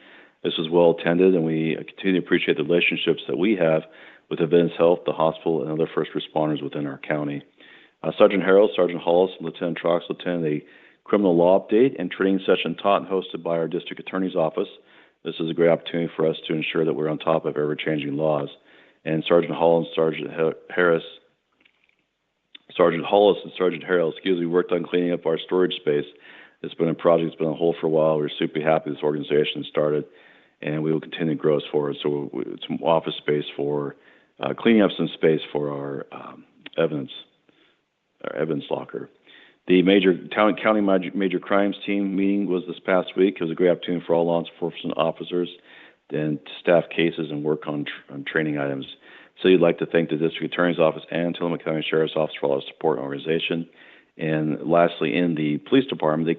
This was well attended, and we continue to appreciate the relationships that we have with Adventist Health, the hospital, and other first responders within our county. Sergeant Harrell, Sergeant Hollis, and Lieutenant Troxel attended a criminal law update and training session taught and hosted by our district attorney's office. This is a great opportunity for us to ensure that we're on top of ever-changing laws. And Sergeant Hollis and Sergeant Harrell, worked on cleaning up our storage space. It's been a project that's been on hold for a while. We're super happy this organization started, and we will continue to grow us forward. So it's some office space for cleaning up some space for our evidence locker. The county major crimes team meeting was this past week. It was a great opportunity for all law enforcement officers and to staff cases and work on training items. So you'd like to thank the District Attorney's Office and Tillamook County Sheriff's Office for all their support and organization. And lastly, in the police department, the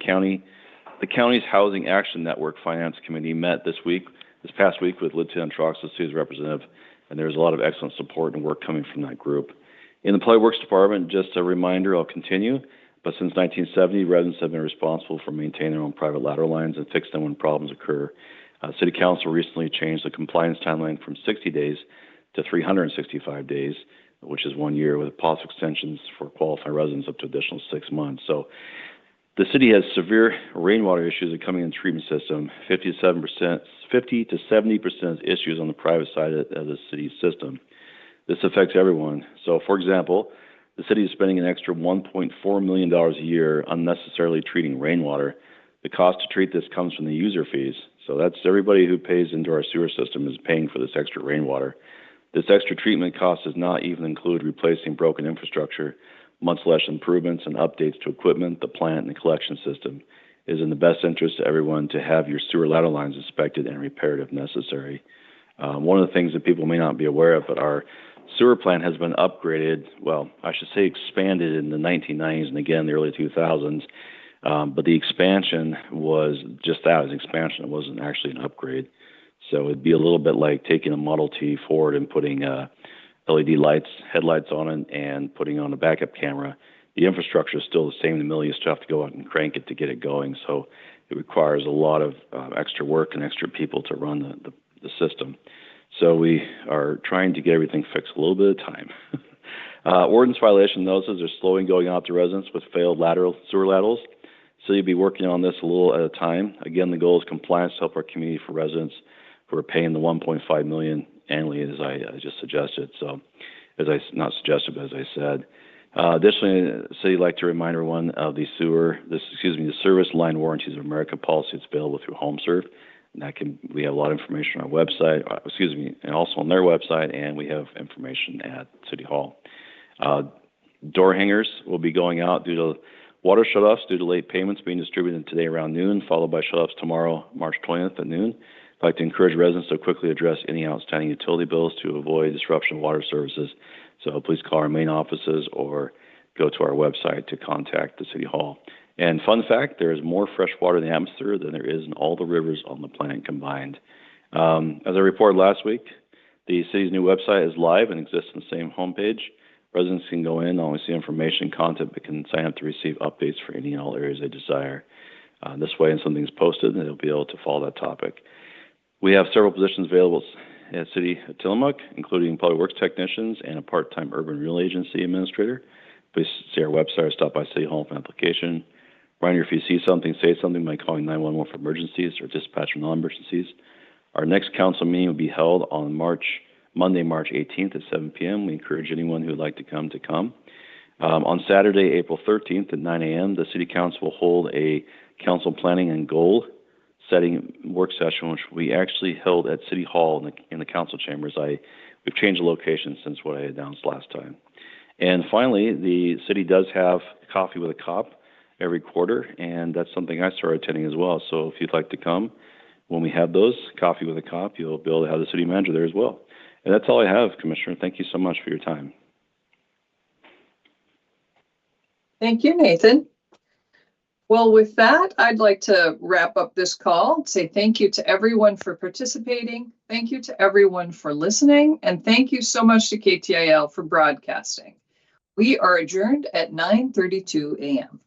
county's Housing Action Network Finance Committee met this past week with Lieutenant Troxel, city's representative, and there's a lot of excellent support and work coming from that group. In the Public Works Department, just a reminder, I'll continue, but since 1970, residents have been responsible for maintaining their own private lateral lines and fix them when problems occur. City Council recently changed the compliance timeline from 60 days to 365 days, which is 1 year, with possible extensions for qualifying residents up to additional 6 months. So the city has severe rainwater issues that are coming in the treatment system. 50 to 70% of issues on the private side of the city's system. This affects everyone. So, for example, the city is spending an extra $1.4 million a year unnecessarily treating rainwater. The cost to treat this comes from the user fees. So that's everybody who pays into our sewer system is paying for this extra rainwater. This extra treatment cost does not even include replacing broken infrastructure, much less improvements and updates to equipment, the plant, and the collection system. It is in the best interest of everyone to have your sewer lateral lines inspected and repaired if necessary. One of the things that people may not be aware of, but our sewer plant has been upgraded, well, I should say expanded in the 1990s and again the early 2000s. But the expansion was just that, as expansion. It wasn't actually an upgrade. So it'd be a little bit like taking a Model T Ford and putting LED lights, headlights on it, and putting on a backup camera. The infrastructure is still the same in the middle. You still have to go out and crank it to get it going. So it requires a lot of extra work and extra people to run the system. So we are trying to get everything fixed a little bit at a time. Ordinance violation notices are slowly going out to residents with failed sewer laterals. So you'll be working on this a little at a time. Again, the goal is compliance to help our community for residents who are paying the $1.5 million annually, as I just suggested. So, not suggested, but as I said. Additionally, the city would like to remind everyone of the service line warranties of America policy. It's available through HomeServe. And we have a lot of information on our website, and also on their website, and we have information at City Hall. Door hangers will be going out due to water shutoffs due to late payments being distributed today around noon, followed by shutoffs tomorrow, March 20th at noon. I'd like to encourage residents to quickly address any outstanding utility bills to avoid disruption of water services. So please call our main offices or go to our website to contact the City Hall. And fun fact, there is more fresh water in the atmosphere than there is in all the rivers on the planet combined. As I reported last week, the city's new website is live and exists on the same homepage. Residents can go in, not only see information, content, but can sign up to receive updates for any and all areas they desire. This way, when something's posted, they'll be able to follow that topic. We have several positions available at City of Tillamook, including public works technicians and a part-time urban renewal agency administrator. Please see our website or stop by City Hall for an application. Reminder, if you see something, say something by calling 911 for emergencies or dispatch for non-emergencies. Our next council meeting will be held on Monday, March 18th at 7 p.m. We encourage anyone who would like to come. On Saturday, April 13th at 9 a.m., the City Council will hold a council planning and goal setting work session, which we actually held at City Hall in the council chambers. We've changed the location since what I announced last time. And finally, the city does have Coffee with a Cop every quarter, and that's something I started attending as well. So if you'd like to come, when we have those, Coffee with a Cop, you'll be able to have the city manager there as well. And that's all I have, Commissioner. Thank you so much for your time. Thank you, Nathan. Well, with that, I'd like to wrap up this call, say thank you to everyone for participating. Thank you to everyone for listening. And thank you so much to KTIL for broadcasting. We are adjourned at 9:32 a.m.